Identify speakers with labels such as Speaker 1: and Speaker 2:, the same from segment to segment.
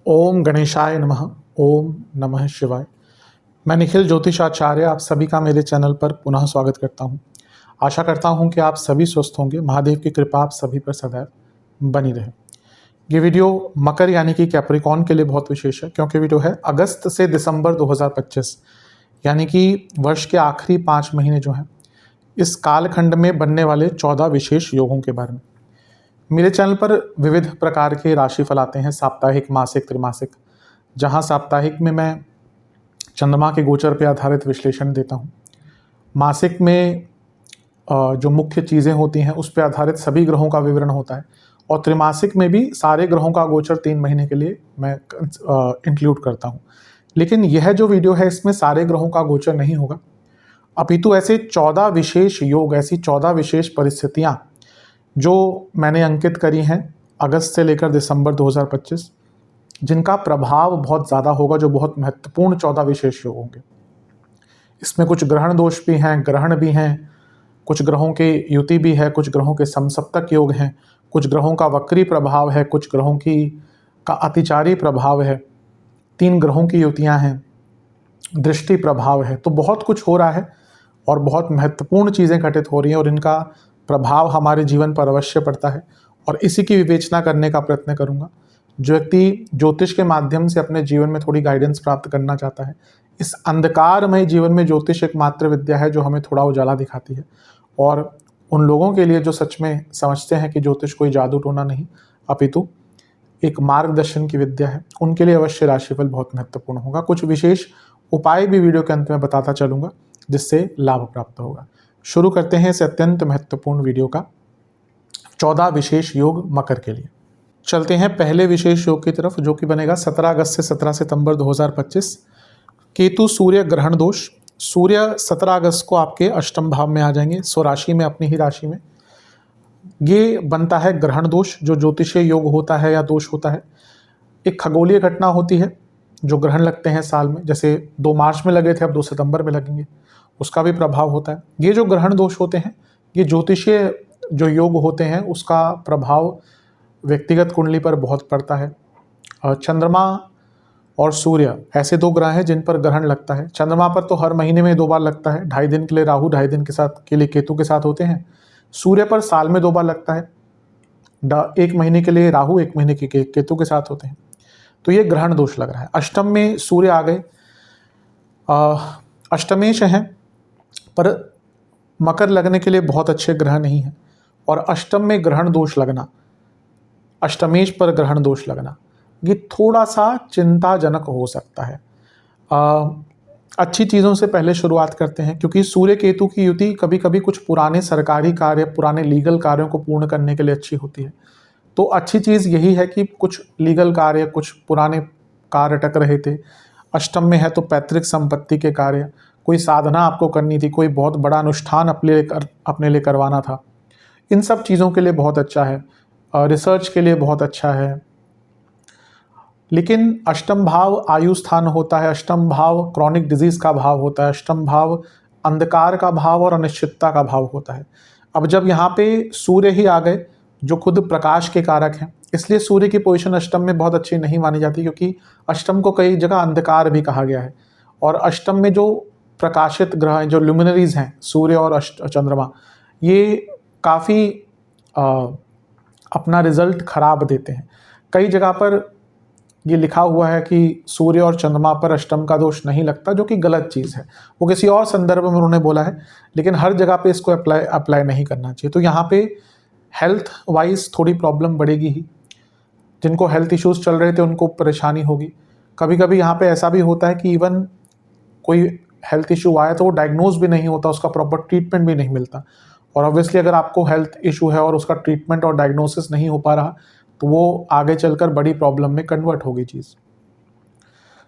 Speaker 1: ओम गणेशाय नमः। ओम नमः शिवाय। मैं निखिल ज्योतिषाचार्य आप सभी का मेरे चैनल पर पुनः स्वागत करता हूं। आशा करता हूं कि आप सभी स्वस्थ होंगे। महादेव की कृपा आप सभी पर सदैव बनी रहे। ये वीडियो मकर यानी कि कैप्रिकॉर्न के लिए बहुत विशेष है, क्योंकि वीडियो है अगस्त से दिसंबर 2025 यानी कि वर्ष के आखिरी 5 महीने जो हैं, इस कालखंड में बनने वाले 14 विशेष योगों के बारे में। मेरे चैनल पर विविध प्रकार के राशिफल आते हैं, साप्ताहिक, मासिक, त्रैमासिक। जहां साप्ताहिक में मैं चंद्रमा के गोचर पर आधारित विश्लेषण देता हूं। मासिक में जो मुख्य चीज़ें होती हैं उस पर आधारित सभी ग्रहों का विवरण होता है, और त्रैमासिक में भी सारे ग्रहों का गोचर 3 महीने के लिए मैं इंक्लूड करता हूं। लेकिन यह जो वीडियो है इसमें सारे ग्रहों का गोचर नहीं होगा, अपितु ऐसे 14 विशेष योग, ऐसी 14 विशेष परिस्थितियां जो मैंने अंकित करी हैं अगस्त से लेकर दिसंबर 2025, जिनका प्रभाव बहुत ज़्यादा होगा, जो बहुत महत्वपूर्ण 14 विशेष योग होंगे। इसमें कुछ ग्रहण दोष भी हैं, ग्रहण भी हैं, कुछ ग्रहों के युति भी है, कुछ ग्रहों के समसप्तक योग हैं, कुछ ग्रहों का वक्री प्रभाव है, कुछ ग्रहों का अतिचारी प्रभाव है, 3 ग्रहों की युतियाँ हैं, दृष्टि प्रभाव है। तो बहुत कुछ हो रहा है और बहुत महत्वपूर्ण चीज़ें घटित हो रही हैं, और इनका प्रभाव हमारे जीवन पर अवश्य पड़ता है, और इसी की विवेचना करने का प्रयत्न करूंगा। जो व्यक्ति ज्योतिष के माध्यम से अपने जीवन में थोड़ी गाइडेंस प्राप्त करना चाहता है, इस अंधकारमय जीवन में ज्योतिष एकमात्र विद्या है जो हमें थोड़ा उजाला दिखाती है। और उन लोगों के लिए जो सच में समझते हैं कि ज्योतिष कोई जादू टोना नहीं, अपितु एक मार्गदर्शन की विद्या है, उनके लिए अवश्य राशिफल बहुत महत्वपूर्ण होगा। कुछ विशेष उपाय भी वीडियो के अंत में बताता चलूंगा, जिससे लाभ प्राप्त होगा। शुरू करते हैं इस अत्यंत महत्वपूर्ण वीडियो का। 14 विशेष योग मकर के लिए। चलते हैं पहले विशेष योग की तरफ, जो कि बनेगा 17 अगस्त से 17 सितंबर 2025। केतु सूर्य ग्रहण दोष। सूर्य 17 अगस्त को आपके अष्टम भाव में आ जाएंगे, स्वराशि में, अपनी ही राशि में। ये बनता है ग्रहण दोष, जो ज्योतिषीय योग होता है या दोष होता है। एक खगोलीय घटना होती है, जो ग्रहण लगते हैं साल में, जैसे 2 मार्च में लगे थे, अब 2 सितंबर में लगेंगे, उसका भी प्रभाव होता है। ये जो ग्रहण दोष होते हैं, ये ज्योतिषीय जो योग होते हैं, उसका प्रभाव व्यक्तिगत कुंडली पर बहुत पड़ता है। चंद्रमा और सूर्य ऐसे 2 ग्रह हैं जिन पर ग्रहण लगता है। चंद्रमा पर तो हर महीने में 2 बार लगता है, 2.5 दिन के लिए राहु, 2.5 दिन के लिए केतु के साथ होते हैं। सूर्य पर साल में 2 बार लगता है, 1 महीने के लिए राहु, 1 महीने के केतु के साथ होते हैं। तो ये ग्रहण दोष लग रहा है। अष्टम में सूर्य आ गए, अष्टमेश हैं, पर मकर लगने के लिए बहुत अच्छे ग्रह नहीं है। और अष्टम में ग्रहण दोष लगना, अष्टमेश पर ग्रहण दोष लगना, ये थोड़ा सा चिंताजनक हो सकता है। अच्छी चीज़ों से पहले शुरुआत करते हैं, क्योंकि सूर्य केतु की युति कभी कभी कुछ पुराने सरकारी कार्य, पुराने लीगल कार्यों को पूर्ण करने के लिए अच्छी होती है। तो अच्छी चीज़ यही है कि कुछ लीगल कार्य, कुछ पुराने कार्य अटक रहे थे, अष्टम में है तो पैतृक संपत्ति के कार्य, कोई साधना आपको करनी थी, कोई बहुत बड़ा अनुष्ठान अपने लिए करवाना था, इन सब चीज़ों के लिए बहुत अच्छा है। रिसर्च के लिए बहुत अच्छा है। लेकिन अष्टम भाव आयु स्थान होता है, अष्टम भाव क्रॉनिक डिजीज का भाव होता है, अष्टम भाव अंधकार का भाव और अनिश्चितता का भाव होता है। अब जब यहाँ पे सूर्य ही आ गए, जो खुद प्रकाश के कारक हैं, इसलिए सूर्य की पोजीशन अष्टम में बहुत अच्छी नहीं मानी जाती, क्योंकि अष्टम को कई जगह अंधकार भी कहा गया है। और अष्टम में जो प्रकाशित ग्रह हैं, जो ल्यूमिनरीज हैं, सूर्य और चंद्रमा, ये काफ़ी अपना रिजल्ट खराब देते हैं। कई जगह पर ये लिखा हुआ है कि सूर्य और चंद्रमा पर अष्टम का दोष नहीं लगता, जो कि गलत चीज़ है। वो किसी और संदर्भ में उन्होंने बोला है, लेकिन हर जगह पे इसको अप्लाई नहीं करना चाहिए। तो यहाँ पे हेल्थ वाइज थोड़ी प्रॉब्लम बढ़ेगी ही। जिनको हेल्थ इश्यूज चल रहे थे उनको परेशानी होगी। कभी कभी यहाँ पे ऐसा भी होता है कि इवन कोई हेल्थ इशू आया तो वो डायग्नोज भी नहीं होता, उसका प्रॉपर ट्रीटमेंट भी नहीं मिलता। और ऑब्वियसली अगर आपको हेल्थ इशू है और उसका ट्रीटमेंट और डायग्नोसिस नहीं हो पा रहा, तो वो आगे चलकर बड़ी प्रॉब्लम में कन्वर्ट होगी चीज़।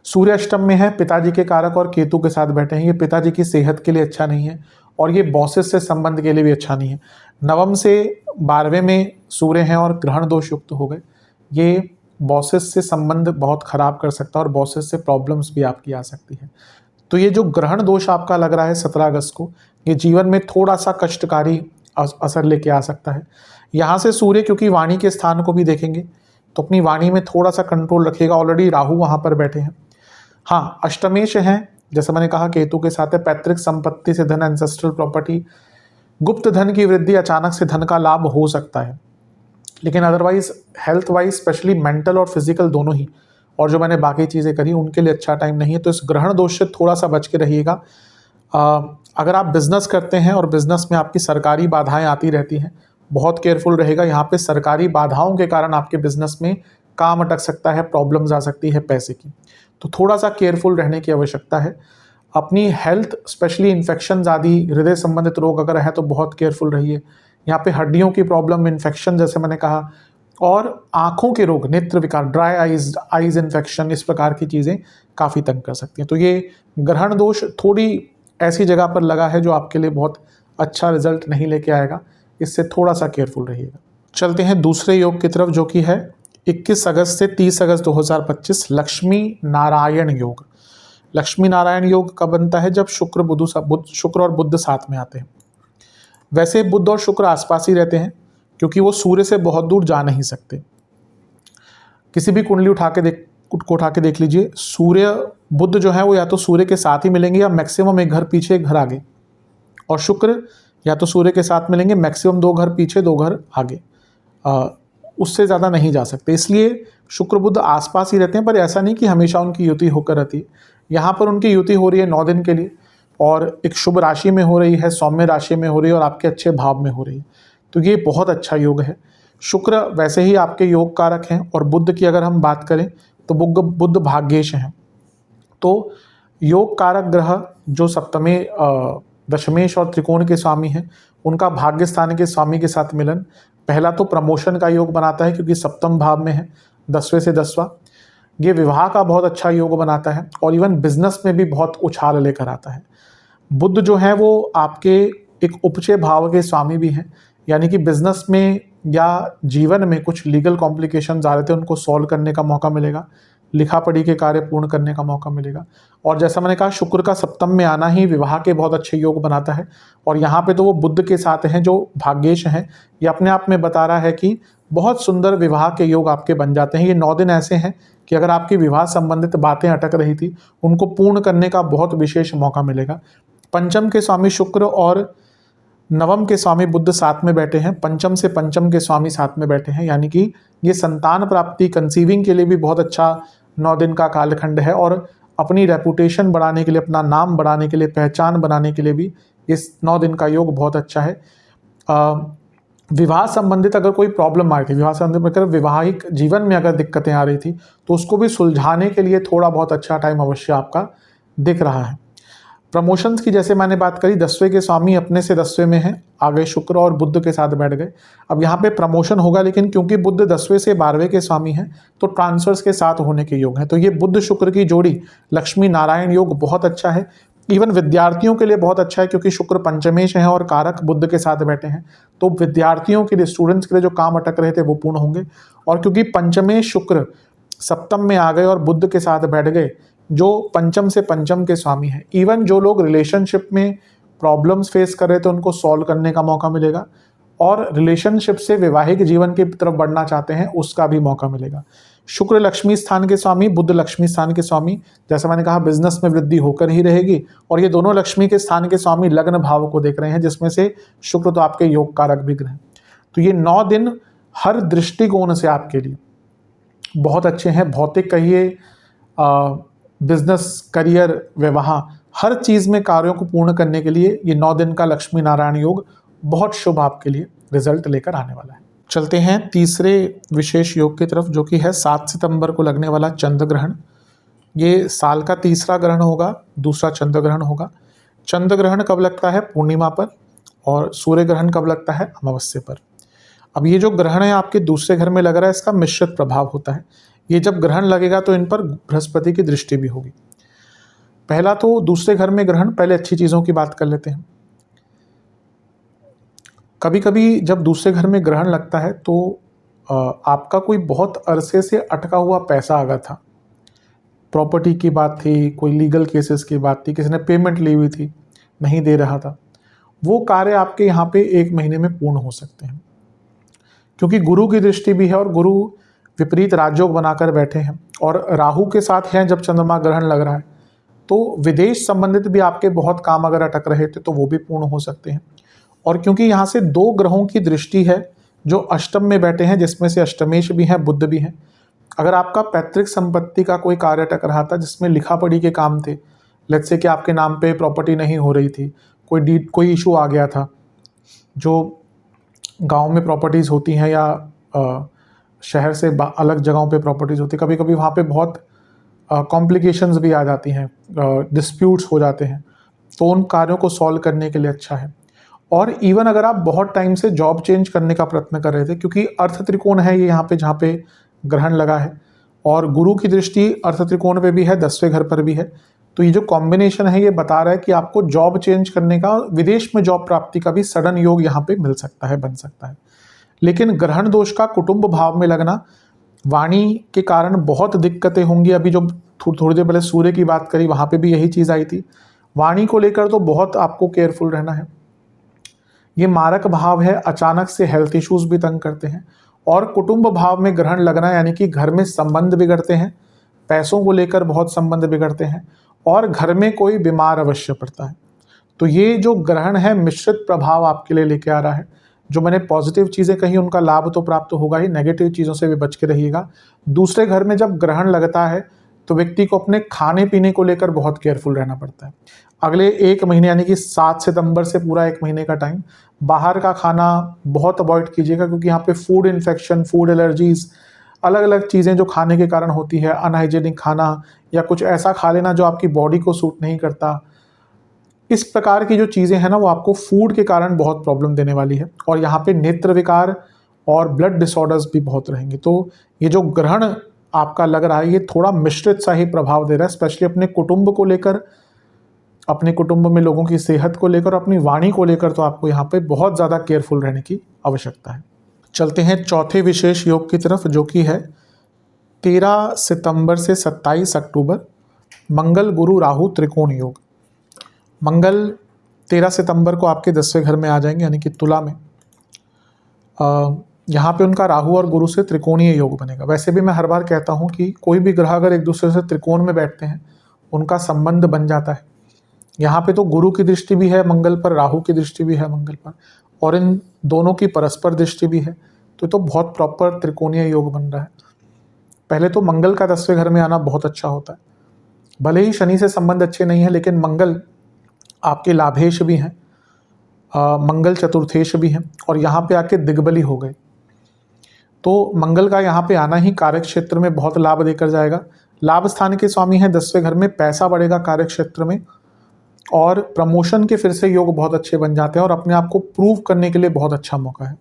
Speaker 1: सूर्य अष्टम में है, पिताजी के कारक और केतु के साथ बैठे हैं। ये पिताजी की सेहत के लिए अच्छा नहीं है, और ये बॉसेस से संबंध के लिए भी अच्छा नहीं है। नवम से 12वें में सूर्य हैं और ग्रहण दोष युक्त हो गए। ये बॉसेस से संबंध बहुत खराब कर सकता है, और बॉसेस से प्रॉब्लम्स भी आपकी आ सकती है। तो ये जो ग्रहण दोष आपका लग रहा है 17 अगस्त को, ये जीवन में थोड़ा सा कष्टकारी असर लेके आ सकता है। यहाँ से सूर्य क्योंकि वाणी के स्थान को भी देखेंगे तो अपनी वाणी में थोड़ा सा कंट्रोल रखिएगा, ऑलरेडी राहु वहाँ पर बैठे हैं। हाँ, अष्टमेश हैं, जैसे मैंने कहा केतु के साथ है, पैतृक संपत्ति से धन, एंसेस्ट्रल प्रॉपर्टी, गुप्त धन की वृद्धि, अचानक से धन का लाभ हो सकता है। लेकिन otherwise health wise specially mental और फिजिकल दोनों ही, और जो मैंने बाकी चीज़ें करी उनके लिए अच्छा टाइम नहीं है। तो इस ग्रहण दोष से थोड़ा सा बच के रहिएगा। अगर आप बिजनेस करते हैं और बिजनेस में आपकी सरकारी बाधाएं आती रहती हैं, बहुत केयरफुल रहेगा। यहाँ पे सरकारी बाधाओं के कारण आपके बिजनेस में काम अटक सकता है, प्रॉब्लम्स आ सकती है पैसे की, तो थोड़ा सा केयरफुल रहने की आवश्यकता है। अपनी हेल्थ स्पेशली इन्फेक्शन आदि हृदय संबंधित रोग अगर है तो बहुत केयरफुल रहिए। यहाँ पे हड्डियों की प्रॉब्लम, इन्फेक्शन जैसे मैंने कहा, और आँखों के रोग, नेत्र विकार, ड्राई आइज इन्फेक्शन, इस प्रकार की चीज़ें काफ़ी तंग कर सकती हैं। तो ये ग्रहण दोष थोड़ी ऐसी जगह पर लगा है जो आपके लिए बहुत अच्छा रिजल्ट नहीं लेके आएगा, इससे थोड़ा सा केयरफुल रहिएगा। चलते हैं दूसरे योग की तरफ, जो कि है 21 अगस्त से 30 अगस्त 2025 लक्ष्मी नारायण योग। लक्ष्मी नारायण योग कब बनता है? जब शुक्र और बुध साथ में आते हैं। वैसे बुध और शुक्र आसपास ही रहते हैं क्योंकि वो सूर्य से बहुत दूर जा नहीं सकते। किसी भी कुंडली उठा के देख लीजिए, सूर्य बुध जो है वो या तो सूर्य के साथ ही मिलेंगे या मैक्सिमम एक घर पीछे एक घर आगे, और शुक्र या तो सूर्य के साथ मिलेंगे मैक्सिमम 2 घर पीछे 2 घर आगे, उससे ज़्यादा नहीं जा सकते। इसलिए शुक्र बुध आसपास ही रहते हैं, पर ऐसा नहीं कि हमेशा उनकी युति होकर रहती है। यहाँ पर उनकी युति हो रही है 9 दिन के लिए, और एक शुभ राशि में हो रही है, सौम्य राशि में हो रही है, और आपके अच्छे भाव में हो रही है। तो ये बहुत अच्छा योग है। शुक्र वैसे ही आपके योग कारक हैं, और बुध की अगर हम बात करें तो बुध भाग्येश हैं। तो योग कारक ग्रह जो सप्तमे, दशमेश और त्रिकोण के स्वामी हैं, उनका भाग्य स्थान के स्वामी के साथ मिलन पहला तो प्रमोशन का योग बनाता है क्योंकि सप्तम भाव में है, 10वें से 10वां। ये विवाह का बहुत अच्छा योग बनाता है, और इवन बिजनेस में भी बहुत उछाल लेकर आता है। बुध जो है वो आपके एक उपचय भाव के स्वामी भी हैं, यानी कि बिजनेस में या जीवन में कुछ लीगल कॉम्प्लिकेशंस आ रहे थे उनको सॉल्व करने का मौका मिलेगा, लिखा पढ़ी के कार्य पूर्ण करने का मौका मिलेगा। और जैसा मैंने कहा, शुक्र का सप्तम में आना ही विवाह के बहुत अच्छे योग बनाता है, और यहाँ पे तो वो बुध के साथ हैं जो भाग्येश हैं। ये अपने आप में बता रहा है कि बहुत सुंदर विवाह के योग आपके बन जाते हैं। ये 9 दिन ऐसे हैं कि अगर आपकी विवाह संबंधित बातें अटक रही थी उनको पूर्ण करने का बहुत विशेष मौका मिलेगा। पंचम के स्वामी शुक्र और नवम के स्वामी बुध साथ में बैठे हैं, पंचम से पंचम के स्वामी साथ में बैठे हैं, यानी कि ये संतान प्राप्ति, कंसीविंग के लिए भी बहुत अच्छा 9 दिन का कालखंड है, और अपनी रेपुटेशन बढ़ाने के लिए, अपना नाम बढ़ाने के लिए, पहचान बनाने के लिए भी इस 9 दिन का योग बहुत अच्छा है। विवाह संबंधित अगर कोई प्रॉब्लम आ रही थी, विवाह संबंधित अगर वैवाहिक जीवन में अगर दिक्कतें आ रही थी तो उसको भी सुलझाने के लिए थोड़ा बहुत अच्छा टाइम अवश्य आपका दिख रहा है। प्रमोशंस की जैसे मैंने बात करी, 10वें के स्वामी अपने से 10वें में हैं, आगे शुक्र और बुध के साथ बैठ गए। अब यहाँ पे प्रमोशन होगा, लेकिन क्योंकि बुध 10वें से 12वें के स्वामी हैं तो ट्रांसफर्स के साथ होने के योग हैं। तो ये बुध शुक्र की जोड़ी लक्ष्मी नारायण योग बहुत अच्छा है। इवन विद्यार्थियों के लिए बहुत अच्छा है क्योंकि शुक्र पंचमेश हैं और कारक बुध के साथ बैठे हैं, तो विद्यार्थियों के लिए, स्टूडेंट्स के लिए जो काम अटक रहे थे वो पूर्ण होंगे। और क्योंकि पंचमेश शुक्र सप्तम में आ गए और बुध के साथ बैठ गए जो पंचम से पंचम के स्वामी हैं, इवन जो लोग रिलेशनशिप में प्रॉब्लम्स फेस कर रहे थे उनको सॉल्व करने का मौका मिलेगा, और रिलेशनशिप से वैवाहिक जीवन की तरफ बढ़ना चाहते हैं उसका भी मौका मिलेगा। शुक्र लक्ष्मी स्थान के स्वामी, बुध लक्ष्मी स्थान के स्वामी, जैसा मैंने कहा बिजनेस में वृद्धि होकर ही रहेगी, और ये दोनों लक्ष्मी के स्थान के स्वामी लग्न भाव को देख रहे हैं, जिसमें से शुक्र तो आपके योग कारक भी ग्रह। तो ये 9 दिन हर दृष्टिकोण से आपके लिए बहुत अच्छे हैं। भौतिक कहिए, बिजनेस, करियर, विवाह, हर चीज़ में कार्यों को पूर्ण करने के लिए ये 9 दिन का लक्ष्मी नारायण योग बहुत शुभ आपके लिए रिजल्ट लेकर आने वाला है। चलते हैं तीसरे विशेष योग की तरफ, जो कि है 7 सितंबर को लगने वाला चंद्र ग्रहण। ये साल का तीसरा ग्रहण होगा, दूसरा चंद्र ग्रहण होगा। चंद्र ग्रहण कब लगता है? पूर्णिमा पर, और सूर्य ग्रहण कब लगता है? अमावस्या पर। अब ये जो ग्रहण है आपके दूसरे घर में लग रहा है, इसका मिश्रित प्रभाव होता है। ये जब ग्रहण लगेगा तो इन पर बृहस्पति की दृष्टि भी होगी। पहला तो दूसरे घर में ग्रहण, पहले अच्छी चीज़ों की बात कर लेते हैं। कभी कभी जब दूसरे घर में ग्रहण लगता है तो आपका कोई बहुत अरसे से अटका हुआ पैसा आ गया था, प्रॉपर्टी की बात थी, कोई लीगल केसेस की बात थी, किसी ने पेमेंट ली हुई थी, नहीं दे रहा था, वो कार्य आपके यहाँ पे 1 महीने में पूर्ण हो सकते हैं। क्योंकि गुरु की दृष्टि भी है और गुरु विपरीत राजयोग बनाकर बैठे हैं और राहु के साथ हैं जब चंद्रमा ग्रहण लग रहा है, तो विदेश संबंधित भी आपके बहुत काम अगर अटक रहे थे तो वो भी पूर्ण हो सकते हैं। और क्योंकि यहाँ से 2 ग्रहों की दृष्टि है जो अष्टम में बैठे हैं, जिसमें से अष्टमेश भी हैं, बुध भी हैं। अगर आपका पैतृक संपत्ति का कोई कार्य अटक रहा था जिसमें लिखा पढ़ी के काम थे, लेट्स से कि आपके नाम पे प्रॉपर्टी नहीं हो रही थी, कोई इशू आ गया था, जो गांव में प्रॉपर्टीज़ होती हैं या शहर से अलग जगहों पे प्रॉपर्टीज़ होती है, कभी कभी वहाँ पे बहुत कॉम्प्लिकेशंस भी आ जाती हैं, डिस्प्यूट्स हो जाते हैं, तो उन कार्यों को सॉल्व करने के लिए अच्छा है। और इवन अगर आप बहुत टाइम से जॉब चेंज करने का प्रयत्न कर रहे थे, क्योंकि अर्थ त्रिकोण है ये यहाँ पे जहाँ पे ग्रहण लगा है और गुरु की दृष्टि अर्थ त्रिकोण पे भी है, 10वें घर पर भी है, तो ये जो कॉम्बिनेशन है ये बता रहा है कि आपको जॉब चेंज करने का, विदेश में जॉब प्राप्ति का भी सडन योग यहाँ पे मिल सकता है, बन सकता है। लेकिन ग्रहण दोष का कुटुंब भाव में लगना, वाणी के कारण बहुत दिक्कतें होंगी। अभी जो थोड़ी देर पहले सूर्य की बात करी वहाँ पे भी यही चीज़ आई थी। वाणी को लेकर तो बहुत आपको केयरफुल रहना है। ये मारक भाव है, अचानक से हेल्थ इश्यूज भी तंग करते हैं। और कुटुंब भाव में ग्रहण लगना यानी कि घर में संबंध बिगड़ते हैं, पैसों को लेकर बहुत संबंध बिगड़ते हैं और घर में कोई बीमार अवश्य पड़ता है। तो ये जो ग्रहण है मिश्रित प्रभाव आपके लिए लेके आ रहा है। जो मैंने पॉजिटिव चीज़ें कही उनका लाभ तो प्राप्त होगा ही, नेगेटिव चीज़ों से भी बच के रहिएगा। दूसरे घर में जब ग्रहण लगता है तो व्यक्ति को अपने खाने पीने को लेकर बहुत केयरफुल रहना पड़ता है। अगले 1 महीने यानी कि 7 सितंबर से पूरा 1 महीने का टाइम बाहर का खाना बहुत अवॉइड कीजिएगा, क्योंकि यहाँ पे फूड इन्फेक्शन, फूड एलर्जीज, अलग अलग चीज़ें जो खाने के कारण होती है, अनहाइजेनिक खाना या कुछ ऐसा खा लेना जो आपकी बॉडी को सूट नहीं करता, इस प्रकार की जो चीज़ें हैं ना वो आपको फूड के कारण बहुत प्रॉब्लम देने वाली है। और यहाँ पे नेत्र विकार और ब्लड डिसऑर्डर्स भी बहुत रहेंगे। तो ये जो ग्रहण आपका लग रहा है ये थोड़ा मिश्रित सा ही प्रभाव दे रहा है, स्पेशली अपने कुटुंब को लेकर, अपने कुटुंब में लोगों की सेहत को लेकर, अपनी वाणी को लेकर तो आपको यहाँ पे बहुत ज़्यादा केयरफुल रहने की आवश्यकता है। चलते हैं चौथे विशेष योग की तरफ, जो कि है 13 सितंबर से 27 अक्टूबर मंगल गुरु राहु त्रिकोण योग। मंगल 13 सितंबर को आपके 10वें घर में आ जाएंगे यानी कि तुला में। यहाँ पे उनका राहु और गुरु से त्रिकोणीय योग बनेगा। वैसे भी मैं हर बार कहता हूँ कि कोई भी ग्रह अगर एक दूसरे से त्रिकोण में बैठते हैं उनका संबंध बन जाता है। यहाँ पे तो गुरु की दृष्टि भी है मंगल पर, राहु की दृष्टि भी है मंगल पर, और इन दोनों की परस्पर दृष्टि भी है, तो बहुत प्रॉपर त्रिकोणीय योग बन रहा है। पहले तो मंगल का 10वें घर में आना बहुत अच्छा होता है। भले ही शनि से संबंध अच्छे नहीं है, लेकिन मंगल आपके लाभेश भी हैं, मंगल चतुर्थेश भी हैं, और यहाँ पे आके दिग्बली हो गए। तो मंगल का यहाँ पे आना ही कार्य क्षेत्र में बहुत लाभ देकर जाएगा। लाभ स्थान के स्वामी हैं 10वें घर में, पैसा बढ़ेगा कार्य क्षेत्र में, और प्रमोशन के फिर से योग बहुत अच्छे बन जाते हैं और अपने आप को प्रूव करने के लिए बहुत अच्छा मौका है।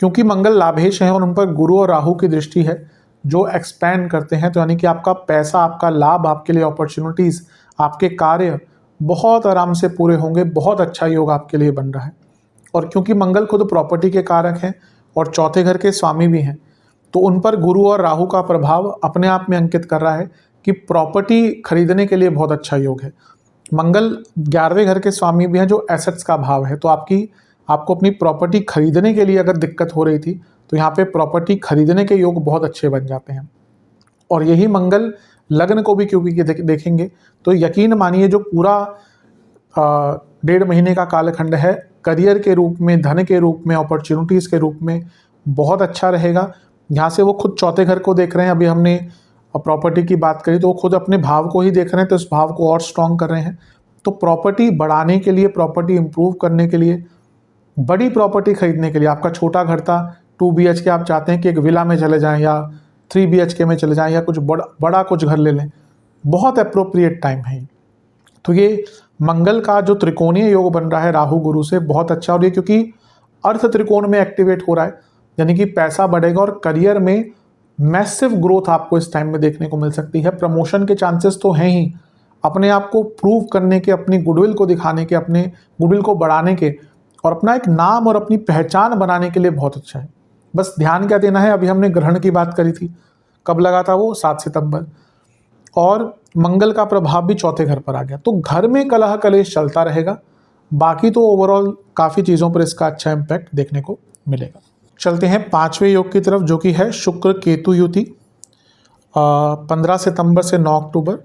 Speaker 1: क्योंकि मंगल लाभेश हैं और उन पर गुरु और राहु की दृष्टि है जो एक्सपैंड करते हैं, तो यानी कि आपका पैसा, आपका लाभ, आपके लिए अपॉर्चुनिटीज़, आपके कार्य बहुत आराम से पूरे होंगे। बहुत अच्छा योग आपके लिए बन रहा है। और क्योंकि मंगल खुद प्रॉपर्टी के कारक हैं और चौथे घर के स्वामी भी हैं, तो उन पर गुरु और राहु का प्रभाव अपने आप में अंकित कर रहा है कि प्रॉपर्टी खरीदने के लिए बहुत अच्छा योग है। मंगल 11वें घर के स्वामी भी हैं जो एसेट्स का भाव है, तो आपको अपनी प्रॉपर्टी खरीदने के लिए अगर दिक्कत हो रही थी तो यहाँ पे प्रॉपर्टी खरीदने के योग बहुत अच्छे बन जाते हैं। और यही मंगल लग्न को भी क्योंकि देखेंगे तो यकीन मानिए जो पूरा 1.5 महीने का कालखंड है, करियर के रूप में, धन के रूप में, अपॉर्चुनिटीज़ के रूप में बहुत अच्छा रहेगा। यहाँ से वो खुद चौथे घर को देख रहे हैं। अभी हमने प्रॉपर्टी की बात करी तो वो खुद अपने भाव को ही देख रहे हैं, तो इस भाव को और स्ट्रॉन्ग कर रहे हैं। तो प्रॉपर्टी बढ़ाने के लिए, प्रॉपर्टी इंप्रूव करने के लिए, बड़ी प्रॉपर्टी खरीदने के लिए, आपका छोटा घर था 2 BHK, आप चाहते हैं कि एक विला में चले जाएं या 3 BHK में चले जाएं या कुछ बड़ा कुछ घर ले लें, बहुत अप्रोप्रिएट टाइम है। तो ये मंगल का जो त्रिकोणीय योग बन रहा है राहु गुरु से, बहुत अच्छा। और ये क्योंकि अर्थ त्रिकोण में एक्टिवेट हो रहा है, यानी कि पैसा बढ़ेगा और करियर में मैसिव ग्रोथ आपको इस टाइम में देखने को मिल सकती है। प्रमोशन के चांसेस तो हैं ही, अपने आप को प्रूव करने के, अपनी गुडविल को दिखाने के, अपने गुडविल को बढ़ाने के और अपना एक नाम और अपनी पहचान बनाने के लिए बहुत अच्छा है। बस ध्यान क्या देना है, अभी हमने ग्रहण की बात करी थी, कब लगा था वो 7 सितंबर, और मंगल का प्रभाव भी चौथे घर पर आ गया, तो घर में कलह कलेश चलता रहेगा। बाकी तो ओवरऑल काफ़ी चीज़ों पर इसका अच्छा इम्पैक्ट देखने को मिलेगा। चलते हैं पांचवें योग की तरफ, जो कि है शुक्र केतु युति। 15 सितंबर से 9 अक्टूबर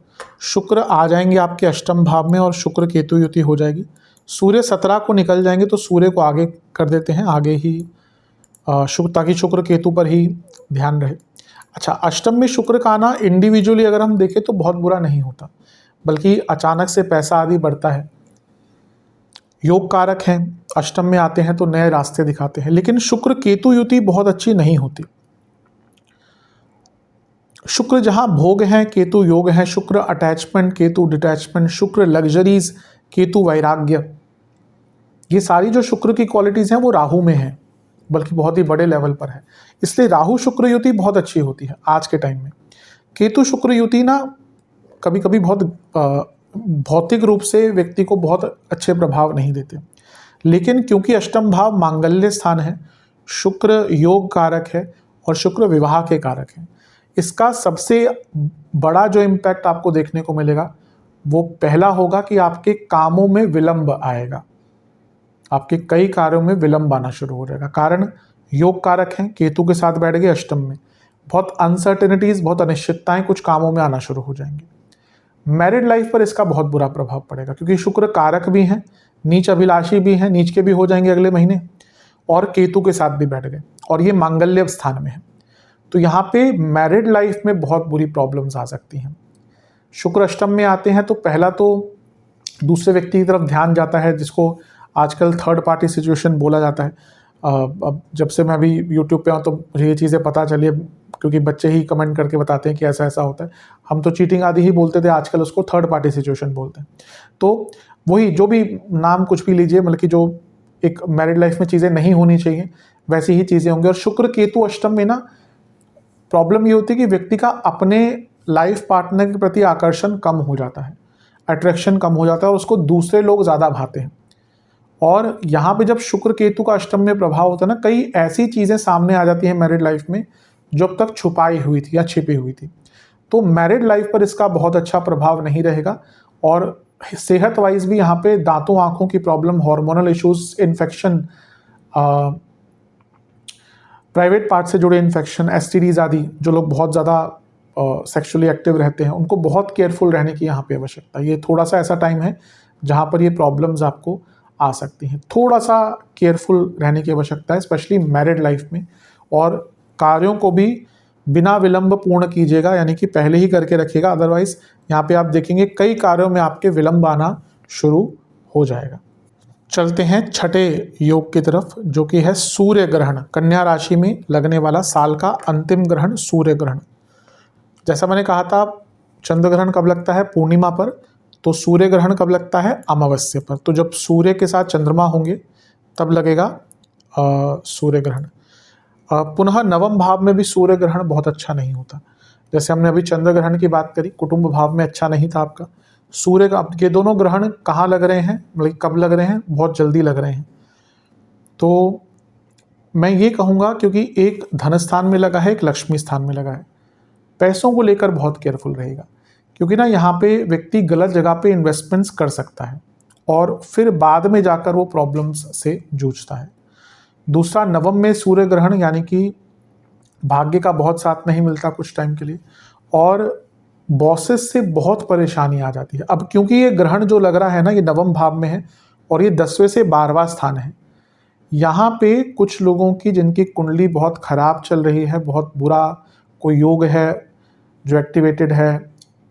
Speaker 1: शुक्र आ जाएंगे आपके अष्टम भाव में और शुक्र केतु युति हो जाएगी। सूर्य 17 को निकल जाएंगे, तो सूर्य को आगे कर देते हैं, आगे ही शुक्र, ताकि शुक्र केतु पर ही ध्यान रहे। अच्छा, अष्टम में शुक्र का आना इंडिविजुअली अगर हम देखें तो बहुत बुरा नहीं होता, बल्कि अचानक से पैसा आदि बढ़ता है। योग कारक हैं, अष्टम में आते हैं तो नए रास्ते दिखाते हैं। लेकिन शुक्र केतु युति बहुत अच्छी नहीं होती। शुक्र जहां भोग हैं, केतु योग है। शुक्र अटैचमेंट, केतु डिटैचमेंट। शुक्र लग्जरीज, केतु वैराग्य। ये सारी जो शुक्र की क्वालिटीज हैं वो राहु में है, बल्कि बहुत ही बड़े लेवल पर है। इसलिए राहु शुक्र युति बहुत अच्छी होती है आज के टाइम में। केतु शुक्र युति ना कभी कभी बहुत भौतिक रूप से व्यक्ति को बहुत अच्छे प्रभाव नहीं देते, लेकिन क्योंकि अष्टम भाव मांगल्य स्थान है, शुक्र योग कारक है और शुक्र विवाह के कारक है, इसका सबसे बड़ा जो इम्पैक्ट आपको देखने को मिलेगा वो पहला होगा कि आपके कामों में विलंब आएगा। आपके कई कार्यों में विलंब आना शुरू हो जाएगा। कारण योग कारक हैं, केतु के साथ बैठ गए अष्टम में, बहुत अनसर्टेनिटीज, बहुत अनिश्चितताएं कुछ कामों में आना शुरू हो जाएंगी। मैरिड लाइफ पर इसका बहुत बुरा प्रभाव पड़ेगा, क्योंकि शुक्र कारक भी हैं, नीच अभिलाषी भी हैं, नीच के भी हो जाएंगे अगले महीने, और केतु के साथ भी बैठ गए, और ये मांगल्य स्थान में है। तो यहाँ पे मैरिड लाइफ में बहुत बुरी प्रॉब्लम्स आ सकती हैं। शुक्र अष्टम में आते हैं तो पहला तो दूसरे व्यक्ति की तरफ ध्यान जाता है, जिसको आजकल थर्ड पार्टी सिचुएशन बोला जाता है। अब जब से मैं अभी यूट्यूब पे हूँ तो मुझे ये चीज़ें पता चली है, क्योंकि बच्चे ही कमेंट करके बताते हैं कि ऐसा ऐसा होता है। हम तो चीटिंग आदि ही बोलते थे, आजकल उसको थर्ड पार्टी सिचुएशन बोलते हैं। तो वही, जो भी नाम कुछ भी लीजिए, मतलब कि जो एक मैरिड लाइफ में चीज़ें नहीं होनी चाहिए वैसी ही चीज़ें होंगी। और शुक्र केतु अष्टम में ना प्रॉब्लम ये होती है कि व्यक्ति का अपने लाइफ पार्टनर के प्रति आकर्षण कम हो जाता है, अट्रैक्शन कम हो जाता है, और उसको दूसरे लोग ज़्यादा भाते हैं। और यहाँ पे जब शुक्र केतु का अष्टम में प्रभाव होता है ना, कई ऐसी चीज़ें सामने आ जाती हैं मैरिड लाइफ में जो अब तक छुपाई हुई थी या छिपी हुई थी। तो मैरिड लाइफ पर इसका बहुत अच्छा प्रभाव नहीं रहेगा। और सेहत वाइज भी यहाँ पे दांतों आंखों की problem, hormonal issues, infection, private part से जुड़े इन्फेक्शन, एसटीडीज आदि, जो लोग बहुत ज़्यादा सेक्सुअली एक्टिव रहते हैं उनको बहुत केयरफुल रहने की यहाँ पे आवश्यकता है। ये थोड़ा सा ऐसा टाइम है जहाँ पर ये प्रॉब्लम्स आपको आ सकती हैं। थोड़ा सा केयरफुल रहने की आवश्यकता है, स्पेशली मैरिड लाइफ में। और कार्यों को भी बिना विलंब पूर्ण कीजिएगा, यानी कि पहले ही करके रखिएगा, अदरवाइज यहाँ पे आप देखेंगे कई कार्यों में आपके विलंब आना शुरू हो जाएगा। चलते हैं छठे योग की तरफ, जो कि है सूर्य ग्रहण। कन्या राशि में लगने वाला साल का अंतिम ग्रहण सूर्य ग्रहण। जैसा मैंने कहा था, चंद्र ग्रहण कब लगता है? पूर्णिमा पर। तो सूर्य ग्रहण कब लगता है? अमावस्या पर। तो जब सूर्य के साथ चंद्रमा होंगे तब लगेगा सूर्य ग्रहण। पुनः नवम भाव में भी सूर्य ग्रहण बहुत अच्छा नहीं होता। जैसे हमने अभी चंद्र ग्रहण की बात करी, कुटुंब भाव में अच्छा नहीं था आपका। सूर्य का, ये दोनों ग्रहण कहाँ लग रहे हैं, मतलब कब लग रहे हैं? बहुत जल्दी लग रहे हैं। तो मैं ये कहूँगा, क्योंकि एक धन स्थान में लगा है, एक लक्ष्मी स्थान में लगा है, पैसों को लेकर बहुत केयरफुल रहेगा, क्योंकि ना यहाँ पे व्यक्ति गलत जगह पे इन्वेस्टमेंट्स कर सकता है और फिर बाद में जाकर वो प्रॉब्लम्स से जूझता है। दूसरा, नवम में सूर्य ग्रहण, यानी कि भाग्य का बहुत साथ नहीं मिलता कुछ टाइम के लिए, और बॉसेस से बहुत परेशानी आ जाती है। अब क्योंकि ये ग्रहण जो लग रहा है ना, ये नवम भाव में है और ये 10वें से 12वां स्थान है। यहाँ पे कुछ लोगों की, जिनकी कुंडली बहुत खराब चल रही है, बहुत बुरा कोई योग है जो एक्टिवेटेड है,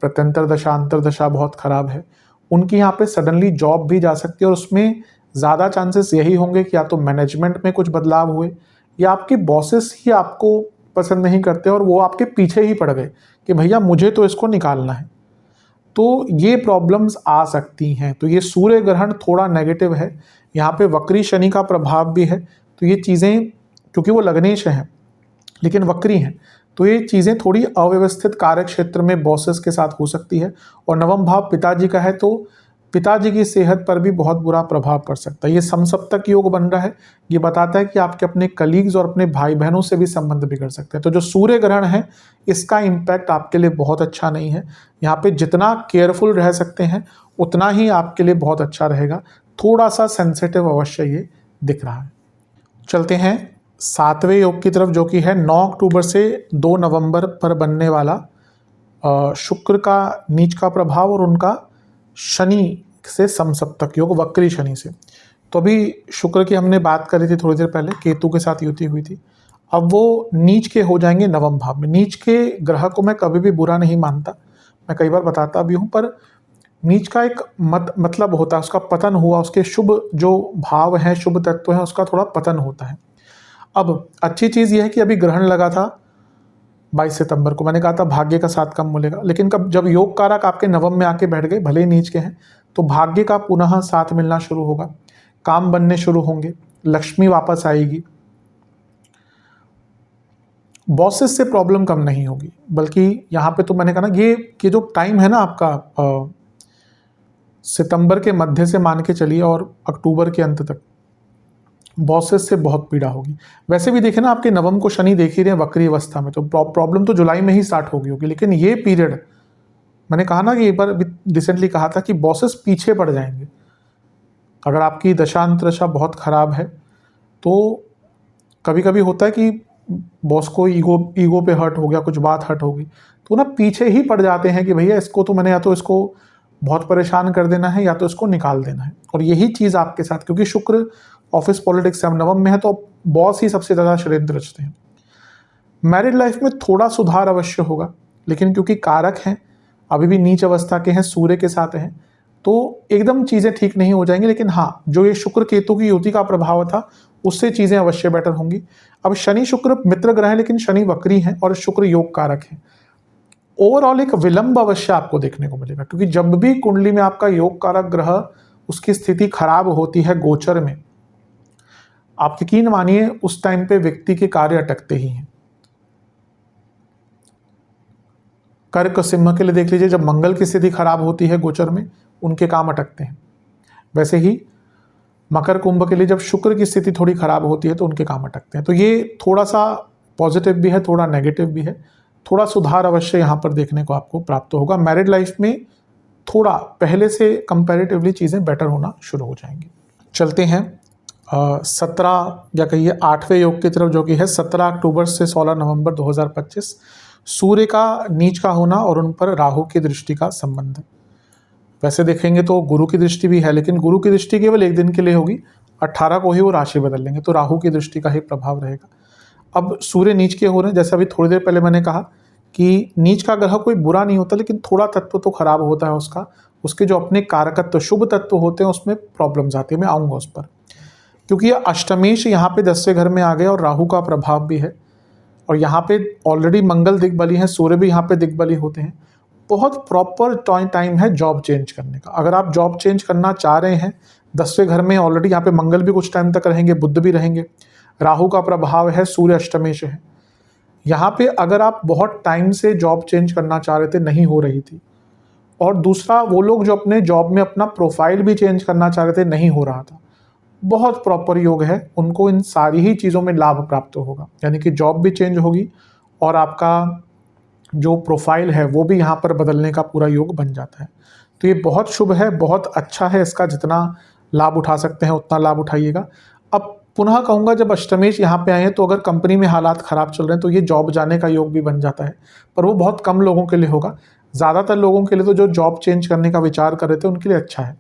Speaker 1: प्रत्यंतर दशा अंतर दशा बहुत खराब है, उनकी यहाँ पे सडनली जॉब भी जा सकती है। और उसमें ज़्यादा चांसेस यही होंगे कि या तो मैनेजमेंट में कुछ बदलाव हुए, या आपके बॉसेस ही आपको पसंद नहीं करते और वो आपके पीछे ही पड़ गए कि भैया मुझे तो इसको निकालना है। तो ये प्रॉब्लम्स आ सकती हैं। तो ये सूर्य ग्रहण थोड़ा नेगेटिव है। यहाँ पे वक्री शनि का प्रभाव भी है। तो ये चीज़ें, क्योंकि वो लग्नेश हैं लेकिन वक्री हैं, तो ये चीज़ें थोड़ी अव्यवस्थित कार्य क्षेत्र में बॉसेस के साथ हो सकती है। और नवम भाव पिताजी का है, तो पिताजी की सेहत पर भी बहुत बुरा प्रभाव पड़ सकता है। ये समसप्तक योग बन रहा है, ये बताता है कि आपके अपने कलीग्स और अपने भाई बहनों से भी संबंध बिगड़ सकते हैं। तो जो सूर्य ग्रहण है, इसका इम्पैक्ट आपके लिए बहुत अच्छा नहीं है। यहाँ पे जितना केयरफुल रह सकते हैं उतना ही आपके लिए बहुत अच्छा रहेगा। थोड़ा सा सेंसिटिव अवश्य ये दिख रहा है। चलते हैं सातवें योग की तरफ, जो कि है 9 अक्टूबर से 2 नवंबर पर बनने वाला शुक्र का नीच का प्रभाव और उनका शनि से समसप्तक योग, वक्री शनि से। तो अभी शुक्र की हमने बात करी थी थोड़ी देर पहले, केतु के साथ युति हुई थी। अब वो नीच के हो जाएंगे नवम भाव में। नीच के ग्रह को मैं कभी भी बुरा नहीं मानता, मैं कई बार बताता भी हूँ, पर नीच का एक मतलब होता है, उसका पतन हुआ, उसके शुभ जो भाव हैं, शुभ तत्व हैं, उसका थोड़ा पतन होता है। अब अच्छी चीज़ यह है कि अभी ग्रहण लगा था 22 सितंबर को, मैंने कहा था भाग्य का साथ कम मिलेगा, लेकिन कब जब योग कारक आपके नवम में आके बैठ गए, भले ही नीच के हैं, तो भाग्य का पुनः साथ मिलना शुरू होगा, काम बनने शुरू होंगे, लक्ष्मी वापस आएगी, बॉसेस से प्रॉब्लम कम नहीं होगी। बल्कि यहाँ पे तो मैंने कहा ना, ये जो टाइम है ना आपका, सितंबर के मध्य से मान के चलिए और अक्टूबर के अंत तक, बॉसेस से बहुत पीड़ा होगी। वैसे भी देखें ना, आपके नवम को शनि देख ही रहे हैं वक्री अवस्था में, तो प्रॉब्लम तो जुलाई में ही स्टार्ट होगी। लेकिन ये पीरियड, मैंने कहा ना कि एक बार रिसेंटली कहा था कि बॉसेस पीछे पड़ जाएंगे। अगर आपकी दशांतरशा बहुत खराब है तो कभी कभी होता है कि बॉस को ईगो पे हर्ट हो गया, कुछ बात हर्ट हो गई, तो ना पीछे ही पड़ जाते हैं कि भैया इसको तो मैंने या तो इसको बहुत परेशान कर देना है या तो इसको निकाल देना है। और यही चीज़ आपके साथ, क्योंकि शुक्र ऑफिस पॉलिटिक्स से नवम में है, तो बॉस ही सबसे ज़्यादा षड्यंत्र रचते हैं। मैरिड लाइफ में थोड़ा सुधार अवश्य होगा, लेकिन क्योंकि कारक हैं, अभी भी नीच अवस्था के हैं, सूर्य के साथ हैं, तो एकदम चीज़ें ठीक नहीं हो जाएंगी। लेकिन हाँ, जो ये शुक्र केतु की युति का प्रभाव था, उससे चीज़ें अवश्य बेटर होंगी। अब शनि शुक्र मित्र ग्रह है, लेकिन शनि वक्री है और शुक्र योग कारक है। ओवरऑल एक विलंब अवश्य आपको देखने को मिलेगा, क्योंकि जब भी कुंडली में आपका योग कारक ग्रह उसकी स्थिति खराब होती है गोचर में, आप यकीन मानिए उस टाइम पे व्यक्ति के कार्य अटकते ही हैं। कर्क सिंह के लिए देख लीजिए, जब मंगल की स्थिति खराब होती है गोचर में, उनके काम अटकते हैं। वैसे ही मकर कुंभ के लिए जब शुक्र की स्थिति थोड़ी खराब होती है तो उनके काम अटकते हैं। तो ये थोड़ा सा पॉजिटिव भी है, थोड़ा नेगेटिव भी है, थोड़ा सुधार अवश्य यहाँ पर देखने को आपको प्राप्त होगा। मैरिड लाइफ में थोड़ा पहले से कंपैरेटिवली चीज़ें बेटर होना शुरू हो जाएंगी। चलते हैं 17 या कहिए 8वें योग की तरफ, जो कि है 17 अक्टूबर से 16 नवंबर 2025। सूर्य का नीच का होना और उन पर राहु की दृष्टि का संबंध है। वैसे देखेंगे तो गुरु की दृष्टि भी है, लेकिन गुरु की दृष्टि केवल एक दिन के लिए होगी, 18 को ही वो राशि बदल लेंगे, तो राहु की दृष्टि का ही प्रभाव रहेगा। अब सूर्य नीच के हो रहे हैं, जैसे अभी थोड़ी देर पहले मैंने कहा कि नीच का ग्रह कोई बुरा नहीं होता, लेकिन थोड़ा तत्व तो खराब होता है उसका, उसके जो अपने कारकत्व शुभ तत्व होते हैं उसमें प्रॉब्लम्स आती है। मैं आऊँगा उस पर, क्योंकि ये अष्टमेश यहाँ पे 10वें घर में आ गए और राहु का प्रभाव भी है, और यहाँ पे ऑलरेडी मंगल दिग्बली है, सूर्य भी यहाँ पे दिग्बली होते हैं। बहुत प्रॉपर टाइम है जॉब चेंज करने का। अगर आप जॉब चेंज करना चाह रहे हैं, 10वें घर में ऑलरेडी यहाँ पे मंगल भी कुछ टाइम तक रहेंगे, बुध भी रहेंगे, राहु का प्रभाव है, सूर्य अष्टमेश है। यहाँ पे अगर आप बहुत टाइम से जॉब चेंज करना चाह रहे थे, नहीं हो रही थी, और दूसरा वो लोग जो अपने जॉब में अपना प्रोफाइल भी चेंज करना चाह रहे थे, नहीं हो रहा था, बहुत प्रॉपर योग है, उनको इन सारी ही चीज़ों में लाभ प्राप्त होगा। यानी कि जॉब भी चेंज होगी और आपका जो प्रोफाइल है वो भी यहाँ पर बदलने का पूरा योग बन जाता है। तो ये बहुत शुभ है, बहुत अच्छा है, इसका जितना लाभ उठा सकते हैं उतना लाभ उठाइएगा। अब पुनः कहूँगा, जब अष्टमेश यहाँ पे आए हैं, तो अगर कंपनी में हालात ख़राब चल रहे हैं तो ये जॉब जाने का योग भी बन जाता है, पर वो बहुत कम लोगों के लिए होगा। ज़्यादातर लोगों के लिए तो जो जॉब चेंज करने का विचार कर रहे थे उनके लिए अच्छा है।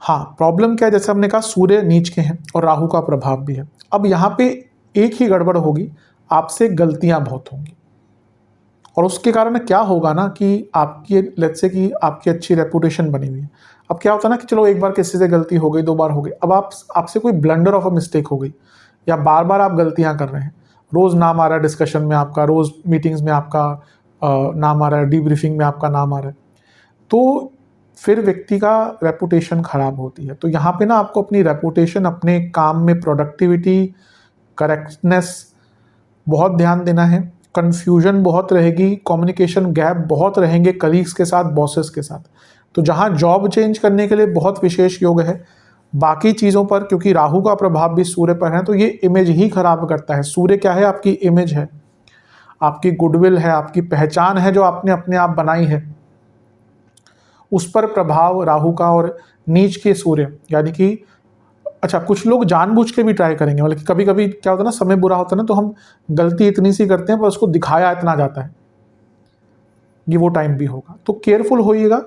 Speaker 1: हाँ, प्रॉब्लम क्या है, जैसे हमने कहा सूर्य नीच के हैं और राहु का प्रभाव भी है। अब यहाँ पे एक ही गड़बड़ होगी, आपसे गलतियाँ बहुत होंगी, और उसके कारण क्या होगा ना कि आपकी लेट्स से कि आपकी अच्छी रेपुटेशन बनी हुई है। अब क्या होता है ना कि चलो एक बार किसी से गलती हो गई, 2 बार हो गई, अब आपसे कोई ब्लंडर ऑफ अ मिस्टेक हो गई, या बार बार आप गलतियाँ कर रहे हैं, रोज़ नाम आ रहा है डिस्कशन में आपका, रोज़ मीटिंग्स में आपका नाम आ रहा है, डीब्रीफिंग में आपका नाम आ रहा है, तो फिर व्यक्ति का रेपुटेशन खराब होती है। तो यहाँ पे ना आपको अपनी रेपुटेशन, अपने काम में प्रोडक्टिविटी, करेक्टनेस बहुत ध्यान देना है। कन्फ्यूजन बहुत रहेगी, कम्युनिकेशन गैप बहुत रहेंगे कलीग्स के साथ, बॉसेस के साथ। तो जहाँ जॉब चेंज करने के लिए बहुत विशेष योग है, बाकी चीज़ों पर क्योंकि राहु का प्रभाव भी सूर्य पर है, तो ये इमेज ही खराब करता है। सूर्य क्या है, आपकी इमेज है, आपकी गुडविल है, आपकी पहचान है जो आपने अपने आप बनाई है, उस पर प्रभाव राहु का। और नीच के सूर्य यानी कि अच्छा, कुछ लोग जानबूझ के भी ट्राई करेंगे, मतलब कभी कभी क्या होता है ना, समय बुरा होता है ना, तो हम गलती इतनी सी करते हैं पर उसको दिखाया इतना जाता है, ये वो टाइम भी होगा। तो केयरफुल होइएगा,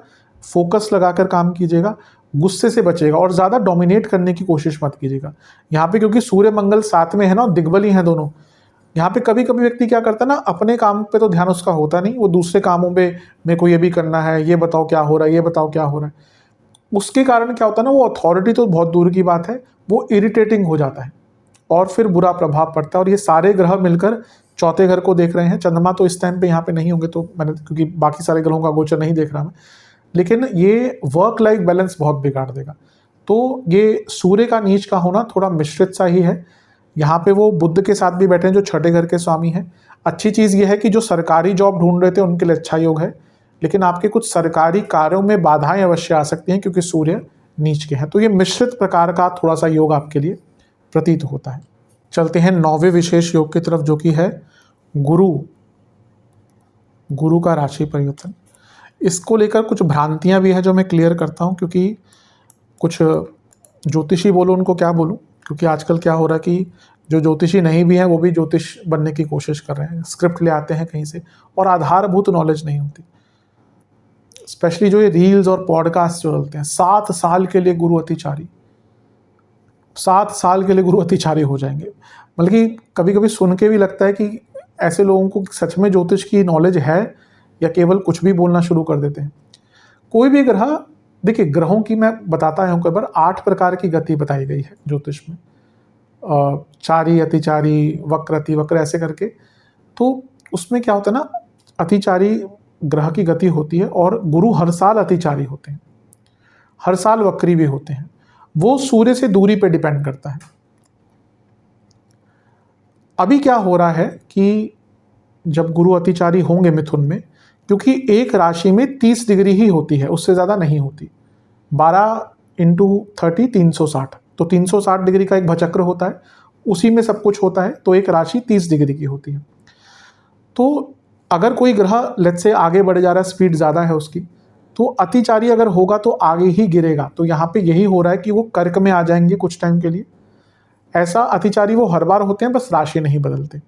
Speaker 1: फोकस लगाकर काम कीजिएगा, गुस्से से बचेगा और ज़्यादा डोमिनेट करने की कोशिश मत कीजिएगा। यहाँ पे क्योंकि सूर्य मंगल साथ में है ना और दिग्बली हैं दोनों, यहाँ पे कभी कभी व्यक्ति क्या करता है ना, अपने काम पे तो ध्यान उसका होता नहीं, वो दूसरे कामों पे, मेरे को ये भी करना है, ये बताओ क्या हो रहा है, ये बताओ क्या हो रहा है। उसके कारण क्या होता है ना, वो अथॉरिटी तो बहुत दूर की बात है, वो इरिटेटिंग हो जाता है और फिर बुरा प्रभाव पड़ता है। और ये सारे ग्रह मिलकर चौथे घर को देख रहे हैं। चंद्रमा तो इस टाइम पे यहाँ पे नहीं होंगे, तो मैंने क्योंकि बाकी सारे ग्रहों का गोचर नहीं देख रहा मैं, लेकिन ये वर्क लाइफ बैलेंस बहुत बिगाड़ देगा। तो ये सूर्य का नीच का होना थोड़ा मिश्रित सा ही है। यहाँ पे वो बुध के साथ भी बैठे हैं जो छठे घर के स्वामी हैं। अच्छी चीज़ ये है कि जो सरकारी जॉब ढूंढ रहे थे उनके लिए अच्छा योग है, लेकिन आपके कुछ सरकारी कार्यों में बाधाएं अवश्य आ सकती हैं क्योंकि सूर्य नीच के हैं। तो ये मिश्रित प्रकार का थोड़ा सा योग आपके लिए प्रतीत होता है। चलते हैं 9वें विशेष योग की तरफ, जो कि है गुरु का राशि परिवर्तन। इसको लेकर कुछ भ्रांतियां भी हैं जो मैं क्लियर करता हूं, क्योंकि कुछ ज्योतिषी बोलो उनको क्या बोलूं, क्योंकि आजकल क्या हो रहा है कि जो ज्योतिषी नहीं भी हैं वो भी ज्योतिष बनने की कोशिश कर रहे हैं, स्क्रिप्ट ले आते हैं कहीं से और आधारभूत नॉलेज नहीं होती। स्पेशली जो ये रील्स और पॉडकास्ट जो चलते हैं, 7 साल के लिए गुरु अतिचारी, 7 साल के लिए गुरु अतिचारी हो जाएंगे। बल्कि कभी कभी सुन के भी लगता है कि ऐसे लोगों को सच में ज्योतिष की नॉलेज है या केवल कुछ भी बोलना शुरू कर देते हैं। कोई भी ग्रह, देखिए ग्रहों की मैं बताता हूँ कई बार, 8 प्रकार की गति बताई गई है ज्योतिष में, चारी, अतिचारी, वक्र, अति वक्र, ऐसे करके। तो उसमें क्या होता है ना, अतिचारी ग्रह की गति होती है और गुरु हर साल अतिचारी होते हैं, हर साल वक्री भी होते हैं। वो सूर्य से दूरी पे डिपेंड करता है। अभी क्या हो रहा है कि जब गुरु अतिचारी होंगे मिथुन में, क्योंकि एक राशि में 30 डिग्री ही होती है, उससे ज़्यादा नहीं होती, 12 × 30 360, तो 360 डिग्री का एक भचक्र होता है, उसी में सब कुछ होता है, तो एक राशि 30 डिग्री की होती है। तो अगर कोई ग्रह लेट्स से आगे बढ़ जा रहा है, स्पीड ज़्यादा है उसकी, तो अतिचारी अगर होगा तो आगे ही गिरेगा। तो यहाँ पे यही हो रहा है कि वो कर्क में आ जाएंगे कुछ टाइम के लिए। ऐसा अतिचारी वो हर बार होते हैं, बस राशि नहीं बदलते।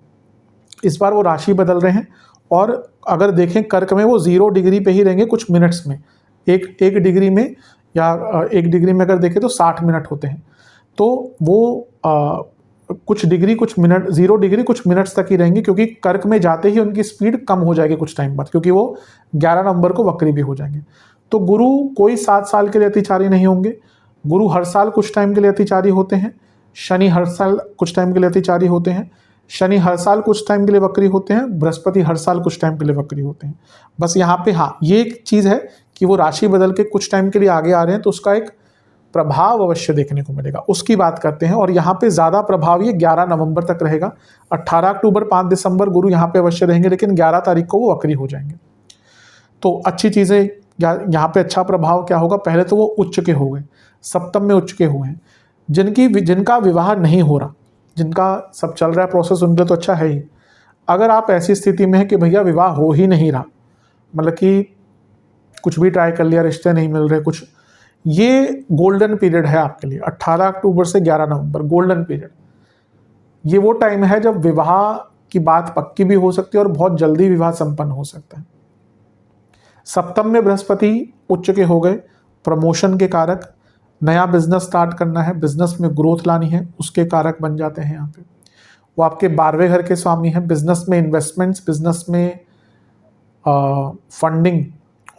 Speaker 1: इस बार वो राशि बदल रहे हैं और अगर देखें कर्क में वो 0 डिग्री पे ही रहेंगे कुछ मिनट्स में, एक डिग्री में, या 1 डिग्री में अगर देखें तो 60 मिनट होते हैं। तो वो कुछ डिग्री कुछ मिनट, 0 डिग्री कुछ मिनट्स तक ही रहेंगे, क्योंकि कर्क में जाते ही उनकी स्पीड कम हो जाएगी कुछ टाइम बाद, क्योंकि वो 11 नवंबर को वक्री भी हो जाएंगे। तो गुरु कोई 7 साल के लिए अतिचारी नहीं होंगे। गुरु हर साल कुछ टाइम के लिए अतिचारी होते हैं। शनि हर साल कुछ टाइम के लिए अतिचारी होते हैं। शनि हर साल कुछ टाइम के लिए वक्री होते हैं। बृहस्पति हर साल कुछ टाइम के लिए वक्री होते हैं। बस यहाँ पे हाँ, ये एक चीज़ है कि वो राशि बदल के कुछ टाइम के लिए आगे आ रहे हैं, तो उसका एक प्रभाव अवश्य देखने को मिलेगा, उसकी बात करते हैं। और यहाँ पे ज़्यादा प्रभाव ये 11 नवंबर तक रहेगा। 18 अक्टूबर 5 दिसंबर गुरु यहाँ पे अवश्य रहेंगे, लेकिन 11 तारीख को वो वक्री हो जाएंगे। तो अच्छी चीज़ें, यहाँ पे अच्छा प्रभाव क्या होगा, पहले तो वो उच्च के हो गए, सप्तम में उच्च के हुए हैं। जिनका विवाह नहीं हो रहा, जिनका सब चल रहा है प्रोसेस, उनके लिए तो अच्छा है ही। अगर आप ऐसी स्थिति में है कि भैया विवाह हो ही नहीं रहा, मतलब कि कुछ भी ट्राई कर लिया, रिश्ते नहीं मिल रहे कुछ, ये गोल्डन पीरियड है आपके लिए। 18 अक्टूबर से 11 नवंबर गोल्डन पीरियड, ये वो टाइम है जब विवाह की बात पक्की भी हो सकती है और बहुत जल्दी विवाह संपन्न हो सकता है। सप्तम में बृहस्पति उच्च के हो गए, प्रमोशन के कारक, नया बिजनेस स्टार्ट करना है, बिजनेस में ग्रोथ लानी है, उसके कारक बन जाते हैं यहाँ पे। वो आपके 12वें घर के स्वामी हैं। बिजनेस में इन्वेस्टमेंट्स, बिजनेस में फंडिंग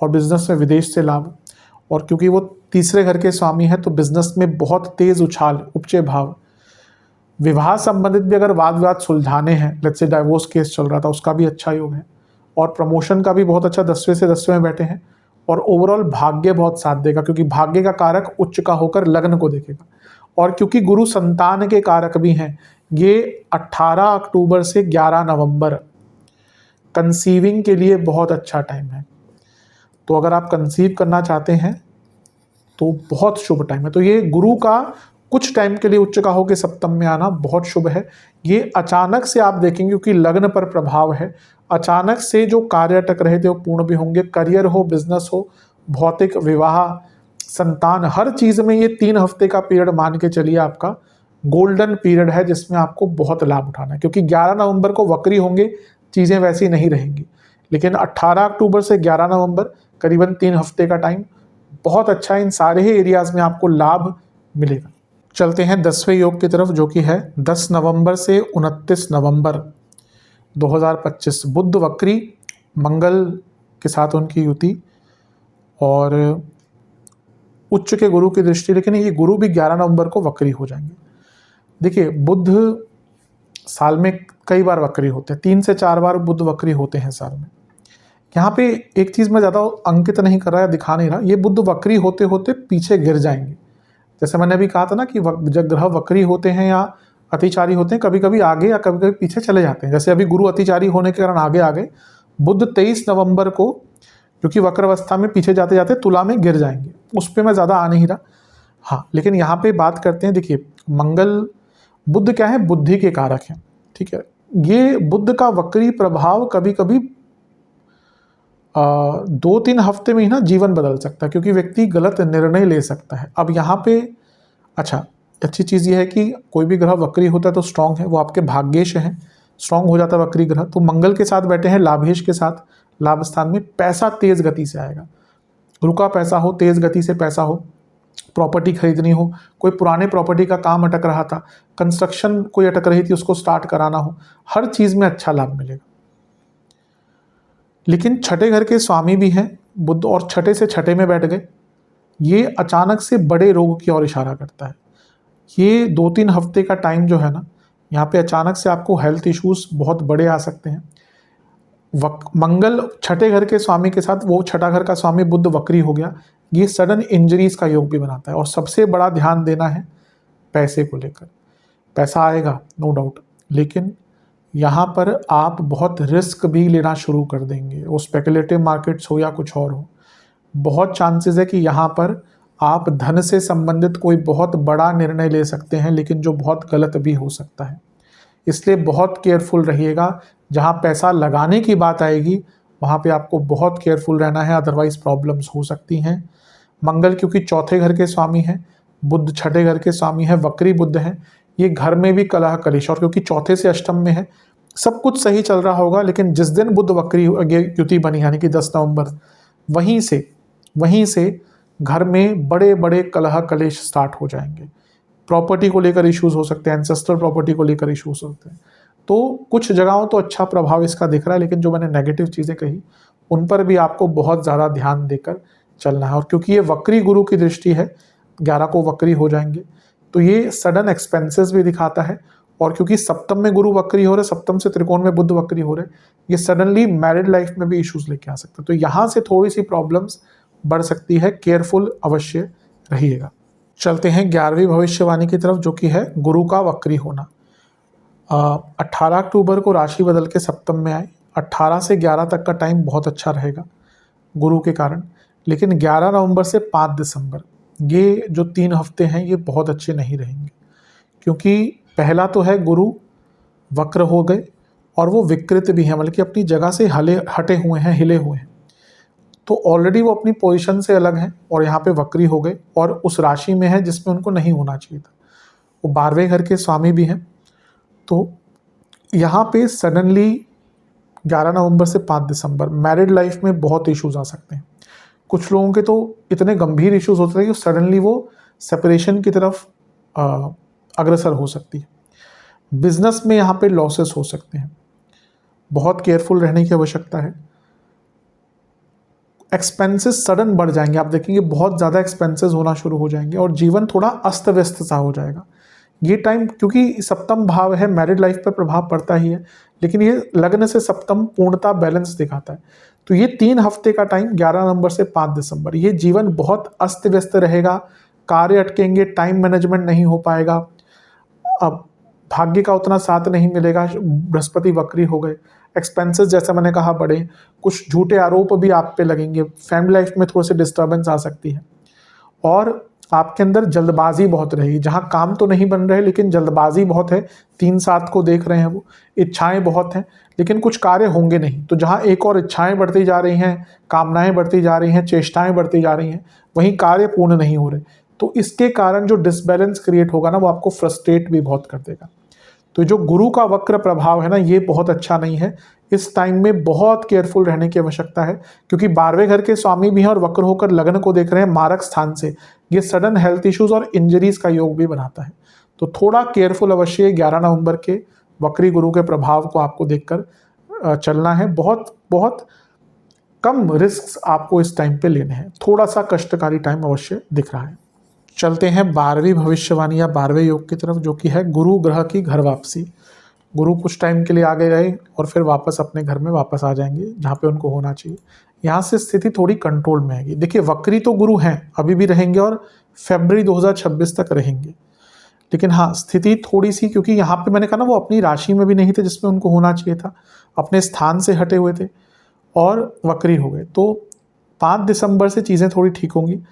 Speaker 1: और बिजनेस में विदेश से लाभ। और क्योंकि वो तीसरे घर के स्वामी हैं, तो बिजनेस में बहुत तेज उछाल, उपचे भाव। विवाह संबंधित भी अगर वाद विवाद सुलझाने हैं, लेट्स से डाइवोर्स केस चल रहा था, उसका भी अच्छा योग है। और प्रमोशन का भी बहुत अच्छा, 10वें से 10वें में बैठे हैं। और ओवरऑल भाग्य बहुत साथ देगा, क्योंकि भाग्य का कारक उच्च का होकर लग्न को देखेगा। और क्योंकि गुरु संतान के कारक भी हैं, ये 18 अक्टूबर से 11 नवंबर कंसीविंग के लिए बहुत अच्छा टाइम है। तो अगर आप कंसीव करना चाहते हैं तो बहुत शुभ टाइम है। तो ये गुरु का कुछ टाइम के लिए उच्च का होकर सप्तम में आना बहुत शुभ है। ये अचानक से आप देखेंगे, क्योंकि लग्न पर प्रभाव है, अचानक से जो कार्य अटक रहे थे वो पूर्ण भी होंगे। करियर हो, बिजनेस हो, भौतिक, विवाह, संतान, हर चीज़ में ये 3 हफ्ते का पीरियड मान के चलिए आपका गोल्डन पीरियड है, जिसमें आपको बहुत लाभ उठाना है। क्योंकि 11 नवंबर को वक्री होंगे, चीज़ें वैसी नहीं रहेंगी। लेकिन 18 अक्टूबर से 11 नवंबर करीबन 3 हफ्ते का टाइम बहुत अच्छा है, इन सारे ही एरियाज़ में आपको लाभ मिलेगा। चलते हैं 10वें योग की तरफ, जो कि है 10 नवंबर से 29 नवंबर 2025। बुध वक्री, मंगल के साथ उनकी युति और उच्च के गुरु की दृष्टि, लेकिन ये गुरु भी 11 नवंबर को वक्री हो जाएंगे। देखिए, बुध साल में कई बार वक्री होते हैं, 3 से 4 बार बुध वक्री होते हैं साल में। यहाँ पे एक चीज़ मैं ज़्यादा अंकित नहीं कर रहा या दिखा नहीं रहा, ये बुध वक्री होते होते पीछे गिर जाएंगे। जैसे मैंने अभी कहा था ना कि जब ग्रह वक्री होते हैं या अतिचारी होते हैं, कभी कभी आगे या कभी कभी पीछे चले जाते हैं। जैसे अभी गुरु अतिचारी होने के कारण आगे आ गए, बुध 23 नवंबर को क्योंकि वक्र अवस्था में पीछे जाते जाते तुला में गिर जाएंगे। उस पर मैं ज़्यादा आ नहीं रहा। हाँ, लेकिन यहाँ पे बात करते हैं। देखिए, मंगल, बुध क्या है, बुद्धि के कारक हैं, ठीक है। ये बुध का वक्री प्रभाव कभी कभी 2-3 हफ्ते में ही ना जीवन बदल सकता है, क्योंकि व्यक्ति गलत निर्णय ले सकता है। अब यहाँ पे अच्छी चीज़ ये है कि कोई भी ग्रह वक्री होता है तो स्ट्रांग है, वो आपके भाग्येश है, स्ट्रांग हो जाता है वक्री ग्रह। तो मंगल के साथ बैठे हैं लाभेश के साथ, लाभ स्थान में पैसा तेज गति से आएगा। रुका पैसा हो, तेज गति से पैसा हो, प्रॉपर्टी खरीदनी हो, कोई पुराने प्रॉपर्टी का काम अटक रहा था, कंस्ट्रक्शन कोई अटक रही थी, उसको स्टार्ट कराना हो, हर चीज़ में अच्छा लाभ मिलेगा। लेकिन छठे घर के स्वामी भी हैं बुध, और छठे से छठे में बैठ गए, ये अचानक से बड़े रोग की ओर इशारा करता है। ये 2-3 हफ्ते का टाइम जो है ना, यहाँ पे अचानक से आपको हेल्थ इश्यूज बहुत बड़े आ सकते हैं। मंगल छठे घर के स्वामी के साथ, वो छठा घर का स्वामी बुध वक्री हो गया, ये सडन इंजरीज का योग भी बनाता है। और सबसे बड़ा ध्यान देना है पैसे को लेकर। पैसा आएगा नो डाउट, लेकिन यहाँ पर आप बहुत रिस्क भी लेना शुरू कर देंगे, वो स्पेकुलेटिव मार्केट्स हो या कुछ और हो। बहुत चांसेस है कि यहाँ पर आप धन से संबंधित कोई बहुत बड़ा निर्णय ले सकते हैं, लेकिन जो बहुत गलत भी हो सकता है। इसलिए बहुत केयरफुल रहिएगा। जहाँ पैसा लगाने की बात आएगी वहाँ पे आपको बहुत केयरफुल रहना है, अदरवाइज प्रॉब्लम्स हो सकती हैं। मंगल क्योंकि चौथे घर के स्वामी हैं, बुध छठे घर के स्वामी है, वक्री बुध है, ये घर में भी कलह कलेश, और क्योंकि चौथे से अष्टम में है, सब कुछ सही चल रहा होगा। लेकिन जिस दिन बुध वक्री युति बनी, यानी कि 10 नवंबर, वहीं से घर में बड़े बड़े कलह कलेश स्टार्ट हो जाएंगे। प्रॉपर्टी को लेकर इश्यूज हो सकते हैं, एंसेस्ट्रल प्रॉपर्टी को लेकर इश्यूज होते हैं। तो कुछ जगहों तो अच्छा प्रभाव इसका दिख रहा है, लेकिन जो मैंने नेगेटिव चीज़ें कही उन पर भी आपको बहुत ज़्यादा ध्यान देकर चलना है। और क्योंकि ये वक्री गुरु की दृष्टि है, 11 को वक्री हो जाएंगे, तो ये सडन एक्सपेंसेस भी दिखाता है। और क्योंकि सप्तम में गुरु वक्री हो रहे, सप्तम से त्रिकोण में बुध वक्री हो रहे, ये सडनली मैरिड लाइफ में भी इश्यूज लेके आ सकते हैं। तो यहाँ से थोड़ी सी प्रॉब्लम्स बढ़ सकती है, केयरफुल अवश्य रहिएगा। चलते हैं 11वीं भविष्यवाणी की तरफ, जो कि है गुरु का वक्री होना। 18 अक्टूबर को राशि बदल के सप्तम में आए। 18 से 11 तक का टाइम बहुत अच्छा रहेगा गुरु के कारण, लेकिन 11 नवंबर से 5 दिसंबर ये जो 3 हफ्ते हैं ये बहुत अच्छे नहीं रहेंगे। क्योंकि पहला तो है गुरु वक्र हो गए और वो विकृत भी हैं, बल्कि अपनी जगह से हटे हुए हैं, हिले हुए हैं। तो ऑलरेडी वो अपनी पोजीशन से अलग हैं और यहाँ पे वक्री हो गए, और उस राशि में है जिसमें उनको नहीं होना चाहिए था। वो 12वें घर के स्वामी भी हैं। तो यहाँ पे सडनली 11 नवंबर से 5 दिसंबर मैरिड लाइफ में बहुत इश्यूज आ सकते हैं। कुछ लोगों के तो इतने गंभीर इश्यूज होते हैं कि सडनली वो सेपरेशन की तरफ अग्रसर हो सकती है। बिजनेस में यहाँ पे लॉसेस हो सकते हैं, बहुत केयरफुल रहने की आवश्यकता है। एक्सपेंसेस सडन बढ़ जाएंगे, आप देखेंगे बहुत ज़्यादा एक्सपेंसेस होना शुरू हो जाएंगे और जीवन थोड़ा अस्त व्यस्त सा हो जाएगा। ये टाइम क्योंकि सप्तम भाव है, मैरिड लाइफ पर प्रभाव पड़ता ही है, लेकिन ये लग्न से सप्तम पूर्णता बैलेंस दिखाता है। तो ये 3 हफ्ते का टाइम 11 नवंबर से 5 दिसंबर, ये जीवन बहुत अस्त व्यस्त रहेगा, कार्य अटकेंगे, टाइम मैनेजमेंट नहीं हो पाएगा, अब भाग्य का उतना साथ नहीं मिलेगा, बृहस्पति वक्री हो गए, एक्सपेंसेस जैसा मैंने कहा बढ़े, कुछ झूठे आरोप भी आप पे लगेंगे, फैमिली लाइफ में थोड़ी सी डिस्टर्बेंस आ सकती है। और आपके अंदर जल्दबाजी बहुत रहेगी, जहाँ काम तो नहीं बन रहे लेकिन जल्दबाजी बहुत है, 3-7 को देख रहे हैं वो, इच्छाएं बहुत हैं लेकिन कुछ कार्य होंगे नहीं। तो जहाँ एक और इच्छाएं बढ़ती जा रही हैं, कामनाएं बढ़ती जा रही हैं, चेष्टाएं बढ़ती जा रही हैं, वहीं कार्य पूर्ण नहीं हो रहे। तो इसके कारण जो डिसबैलेंस क्रिएट होगा ना, वो आपको फ्रस्ट्रेट भी बहुत कर देगा। तो जो गुरु का वक्र प्रभाव है ना, ये बहुत अच्छा नहीं है। इस टाइम में बहुत केयरफुल रहने की आवश्यकता है, क्योंकि 12वें घर के स्वामी भी हैं और वक्र होकर लग्न को देख रहे हैं मारक स्थान से। ये सडन हेल्थ इश्यूज और इंजरीज का योग भी बनाता है। तो थोड़ा केयरफुल अवश्य 11 नवंबर के वक्री गुरु के प्रभाव को आपको देखकर चलना है। बहुत बहुत कम रिस्क आपको इस टाइम पे लेने हैं, थोड़ा सा कष्टकारी टाइम अवश्य दिख रहा है। चलते हैं 12वीं भविष्यवाणी या 12वें योग की तरफ, जो कि है गुरु ग्रह की घर वापसी। गुरु कुछ टाइम के लिए आगे गए और फिर वापस अपने घर में वापस आ जाएंगे जहाँ पे उनको होना चाहिए। यहाँ से स्थिति थोड़ी कंट्रोल में आएगी। देखिए, वक्री तो गुरु हैं, अभी भी रहेंगे और फरवरी 2026 तक रहेंगे, लेकिन हाँ स्थिति थोड़ी सी, क्योंकि यहाँ पे मैंने कहा ना वो अपनी राशि में भी नहीं थे जिसमें उनको होना चाहिए था, अपने स्थान से हटे हुए थे और वक्री हो गए। तो 5 दिसंबर से चीज़ें थोड़ी ठीक होंगी।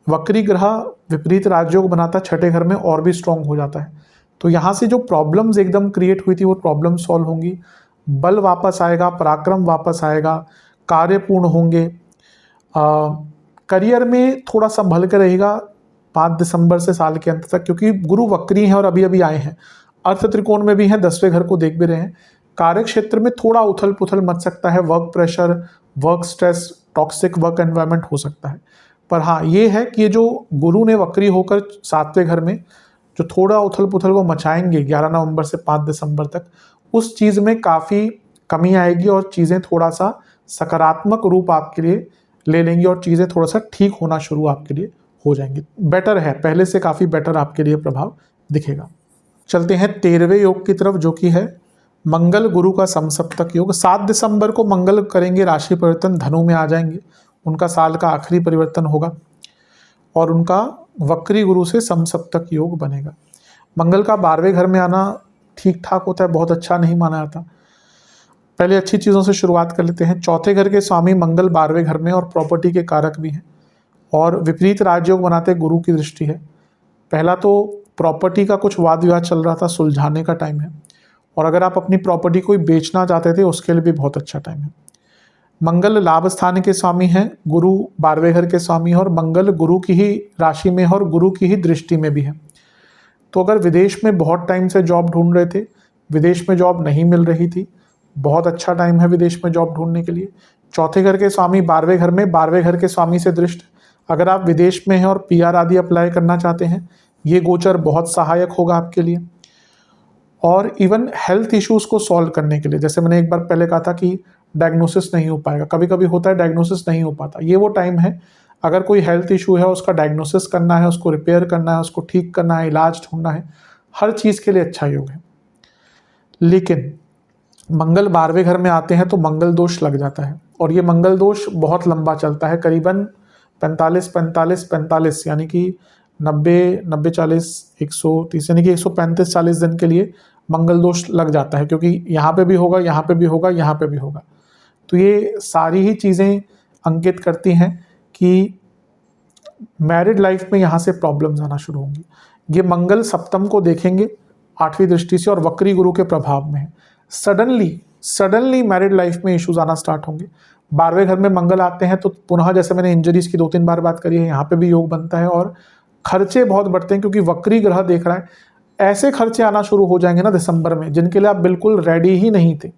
Speaker 1: वक्री ग्रह विपरीत राजयोग बनाता, छठे घर में और भी स्ट्रांग हो जाता है। तो यहाँ से जो प्रॉब्लम्स एकदम क्रिएट हुई थी वो प्रॉब्लम सॉल्व होंगी, बल वापस आएगा, पराक्रम वापस आएगा, कार्य पूर्ण होंगे। करियर में थोड़ा संभल कर रहेगा 5 दिसंबर से साल के अंत तक, क्योंकि गुरु वक्री हैं और अभी अभी आए हैं, अर्थ त्रिकोण में भी हैं, 10वें घर को देख भी रहे हैं। कार्य क्षेत्र में थोड़ा उथल पुथल मच सकता है, work pressure, work stress, toxic work environment हो सकता है। पर हाँ ये है कि ये जो गुरु ने वक्री होकर 7वें घर में जो थोड़ा उथल पुथल वो मचाएंगे 11 नवंबर से 5 दिसंबर तक, उस चीज़ में काफ़ी कमी आएगी और चीज़ें थोड़ा सा सकारात्मक रूप आपके लिए ले लेंगी और चीज़ें थोड़ा सा ठीक होना शुरू आपके लिए हो जाएंगी। बेटर है, पहले से काफ़ी बेटर आपके लिए प्रभाव दिखेगा। चलते हैं 13वें योग की तरफ, जो कि है मंगल गुरु का समसप्तक योग। 7 दिसंबर को मंगल करेंगे राशि परिवर्तन, धनु में आ जाएंगे, उनका साल का आखिरी परिवर्तन होगा और उनका वक्री गुरु से समसप्तक योग बनेगा। मंगल का 12वें घर में आना ठीक ठाक होता है, बहुत अच्छा नहीं माना जाता। पहले अच्छी चीज़ों से शुरुआत कर लेते हैं। चौथे घर के स्वामी मंगल 12वें घर में और प्रॉपर्टी के कारक भी हैं और विपरीत राजयोग बनाते गुरु की दृष्टि है। पहला तो प्रॉपर्टी का कुछ वाद विवाद चल रहा था, सुलझाने का टाइम है, और अगर आप अपनी प्रॉपर्टी कोई बेचना चाहते थे उसके लिए भी बहुत अच्छा टाइम है। मंगल लाभ स्थान के स्वामी हैं, गुरु 12वें घर के स्वामी हैं और मंगल गुरु की ही राशि में है और गुरु की ही दृष्टि में भी है। तो अगर विदेश में बहुत टाइम से जॉब ढूंढ रहे थे, विदेश में जॉब नहीं मिल रही थी, बहुत अच्छा टाइम है विदेश में जॉब ढूंढने के लिए। चौथे घर के स्वामी 12वें घर में, 12वें घर के स्वामी से दृष्ट, अगर आप विदेश में हैं और PR आदि अप्लाई करना चाहते हैं, ये गोचर बहुत सहायक होगा आपके लिए। और इवन हेल्थ इश्यूज को सॉल्व करने के लिए, जैसे मैंने एक बार पहले कहा था कि डायग्नोसिस नहीं हो पाएगा, कभी कभी होता है डायग्नोसिस नहीं हो पाता, ये वो टाइम है अगर कोई हेल्थ इशू है उसका डायग्नोसिस करना है, उसको रिपेयर करना है, उसको ठीक करना है, इलाज ढूंढना है, हर चीज़ के लिए अच्छा योग है। लेकिन मंगल 12वें घर में आते हैं तो मंगल दोष लग जाता है और ये मंगल दोष बहुत लंबा चलता है, करीबन 45 यानी कि 90-40 यानी कि 135-40 दिन के लिए मंगल दोष लग जाता है, क्योंकि यहाँ पे भी होगा, यहाँ पे भी होगा, यहाँ पे भी होगा। तो ये सारी ही चीज़ें अंकित करती हैं कि मैरिड लाइफ में यहाँ से प्रॉब्लम्स आना शुरू होंगी। ये मंगल सप्तम को देखेंगे 8वीं दृष्टि से और वक्री गुरु के प्रभाव में है। सडनली मैरिड लाइफ में इश्यूज आना स्टार्ट होंगे। 12वें घर में मंगल आते हैं तो पुनः जैसे मैंने इंजरीज की 2-3 बार बात करी है, यहाँ पे भी योग बनता है और खर्चे बहुत बढ़ते हैं, क्योंकि वक्री ग्रह देख रहा है। ऐसे खर्चे आना शुरू हो जाएंगे ना दिसंबर में, जिनके लिए आप बिल्कुल रेडी ही नहीं थे।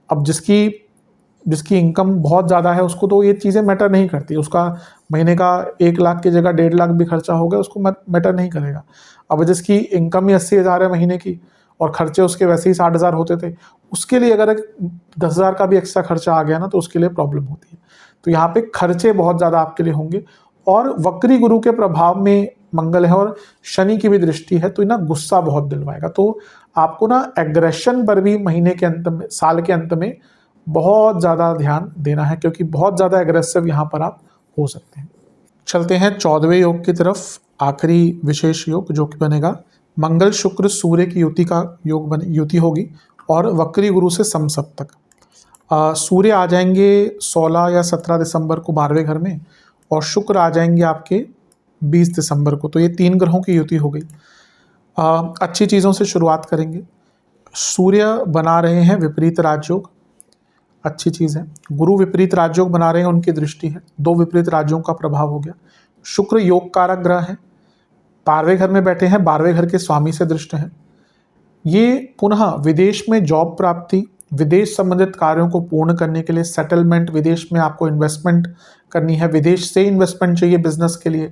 Speaker 1: अब जिसकी इनकम बहुत ज़्यादा है उसको तो ये चीज़ें मैटर नहीं करती, उसका महीने का 1 लाख की जगह 1.5 लाख भी खर्चा हो गया उसको मैटर नहीं करेगा। अब जिसकी इनकम ही 80,000 है महीने की और खर्चे उसके वैसे ही 60,000 होते थे, उसके लिए अगर 10,000 का भी एक्स्ट्रा खर्चा आ गया ना तो उसके लिए प्रॉब्लम होती है। तो यहाँ पे खर्चे बहुत ज़्यादा आपके लिए होंगे और वक्री गुरु के प्रभाव में मंगल है और शनि की भी दृष्टि है, तो ना गुस्सा बहुत दिलवाएगा। तो आपको ना एग्रेशन पर भी महीने के अंत में, साल के अंत में बहुत ज़्यादा ध्यान देना है, क्योंकि बहुत ज़्यादा एग्रेसिव यहाँ पर आप हो सकते हैं। चलते हैं 14वें योग की तरफ, आखिरी विशेष योग जो कि बनेगा मंगल शुक्र सूर्य की युति का योग युति होगी और वक्री गुरु से समसप्तक। सूर्य आ जाएंगे 16 या 17 दिसंबर को 12वें घर में और शुक्र आ जाएंगे आपके 20 दिसंबर को। तो ये 3 ग्रहों की युति हो गई। अच्छी चीज़ों से शुरुआत करेंगे। सूर्य बना रहे हैं विपरीत राजयोग, अच्छी चीज़ है। गुरु विपरीत राजयोग बना रहे हैं, उनकी दृष्टि है, 2 विपरीत राजयों का प्रभाव हो गया। शुक्र योग कारक ग्रह है, 12वें घर में बैठे हैं, 12वें घर के स्वामी से दृष्ट हैं। ये पुनः विदेश में जॉब प्राप्ति, विदेश संबंधित कार्यों को पूर्ण करने के लिए, सेटलमेंट, विदेश में आपको इन्वेस्टमेंट करनी है, विदेश से इन्वेस्टमेंट चाहिए बिजनेस के लिए,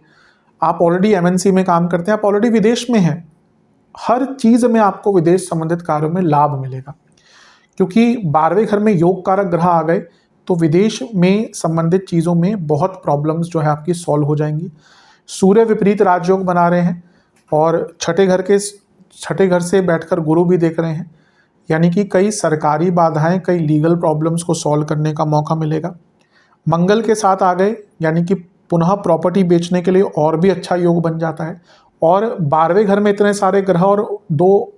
Speaker 1: आप ऑलरेडी एमएनसी में काम करते हैं, आप ऑलरेडी विदेश में हैं, हर चीज़ में आपको विदेश संबंधित कार्यों में लाभ मिलेगा। क्योंकि 12वें घर में योग कारक ग्रह आ गए तो विदेश में संबंधित चीज़ों में बहुत प्रॉब्लम्स जो है आपकी सॉल्व हो जाएंगी। सूर्य विपरीत राजयोग बना रहे हैं और छठे घर से बैठकर गुरु भी देख रहे हैं, यानी कि कई सरकारी बाधाएं, कई लीगल प्रॉब्लम्स को सॉल्व करने का मौका मिलेगा। मंगल के साथ आ गए, यानी कि पुनः प्रॉपर्टी बेचने के लिए और भी अच्छा योग बन जाता है। और 12वें घर में इतने सारे ग्रह और 2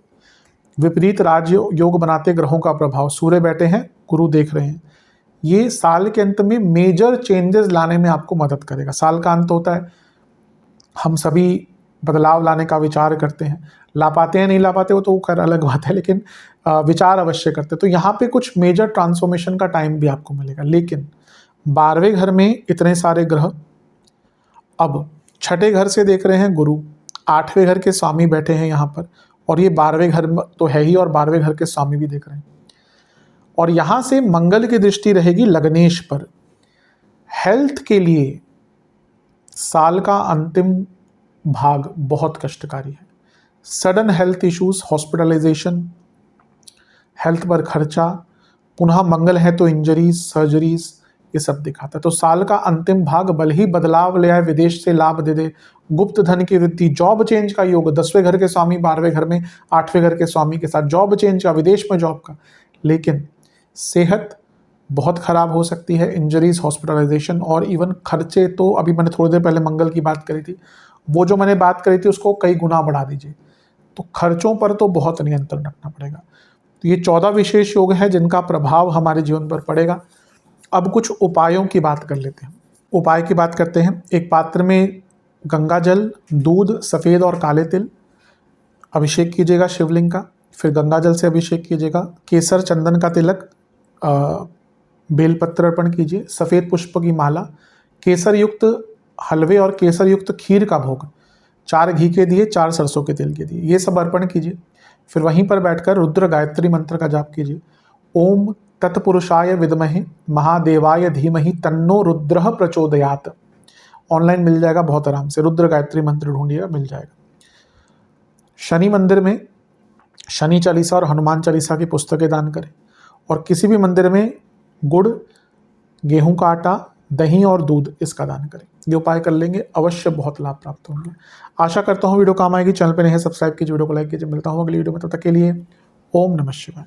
Speaker 1: विपरीत राज योग बनाते ग्रहों का प्रभाव, सूर्य बैठे हैं, गुरु देख रहे हैं, ये साल के अंत में मेजर चेंजेस लाने में आपको मदद करेगा। साल का अंत होता है, हम सभी बदलाव लाने का विचार करते हैं, ला पाते हैं नहीं ला पाते वो तो खैर अलग बात है, लेकिन विचार अवश्य करते हैं। तो यहाँ पे कुछ मेजर ट्रांसफॉर्मेशन का टाइम भी आपको मिलेगा। लेकिन 12वें घर में इतने सारे ग्रह, अब छठे घर से देख रहे हैं गुरु, 8वें घर के स्वामी बैठे हैं यहाँ पर, और ये 12वें घर तो है ही, और 12वें घर के स्वामी भी देख रहे हैं। और यहाँ से मंगल की दृष्टि रहेगी लग्नेश पर। हेल्थ के लिए साल का अंतिम भाग बहुत कष्टकारी है। Sudden health issues, hospitalisation, health पर खर्चा, पुनः मंगल है तो इंजरीज, सर्जरीज, ये सब दिखाता है। तो साल का अंतिम भाग भले ही बदलाव ले आए, विदेश से लाभ दे दे, गुप्त धन की वृद्धि, जॉब चेंज का योग, 10वें घर के स्वामी 12वें घर में, 8वें घर के स्वामी के साथ जॉब चेंज का, विदेश में जॉब का, लेकिन सेहत बहुत खराब हो सकती है, इंजरीज, हॉस्पिटलाइजेशन, और इवन खर्चे तो अभी मैंने थोड़ी देर पहले मंगल की बात करी थी, वो जो मैंने बात करी थी उसको कई गुना बढ़ा दीजिए। तो खर्चों पर तो बहुत नियंत्रण रखना पड़ेगा। तो ये 14 विशेष योग हैं जिनका प्रभाव हमारे जीवन पर पड़ेगा। अब कुछ उपायों की बात कर लेते हैं। उपाय की बात करते हैं। एक पात्र में गंगा जल, दूध, सफ़ेद और काले तिल, अभिषेक कीजिएगा शिवलिंग का, फिर गंगा जल से अभिषेक कीजिएगा, केसर चंदन का तिलक, बेलपत्र अर्पण कीजिए, सफ़ेद पुष्प की माला, केसर युक्त हलवे और केसर युक्त खीर का भोग, 4 घी के दिए, 4 सरसों के तेल के दिए, ये सब अर्पण कीजिए। फिर वहीं पर बैठकर रुद्र गायत्री मंत्र का जाप कीजिए। ओम तत्पुरुषाय विद्महे महादेवाय धीमहि तन्नो रुद्रः प्रचोदयात। ऑनलाइन मिल जाएगा बहुत आराम से, रुद्र गायत्री मंत्र ढूंढिएगा, मिल जाएगा। शनि मंदिर में शनि चालीसा और हनुमान चालीसा की पुस्तकें दान करें, और किसी भी मंदिर में गुड़, गेहूं का आटा, दही और दूध, इसका दान करें। ये उपाय कर लेंगे, अवश्य बहुत लाभ प्राप्त होंगे। आशा करता हूँ वीडियो काम आएगी। चैनल पर नहीं है सब्सक्राइब कीजिए, वीडियो को लाइक कीजिए। मिलता हूँ अगली वीडियो में, तब तक के लिए ओम नमः शिवाय।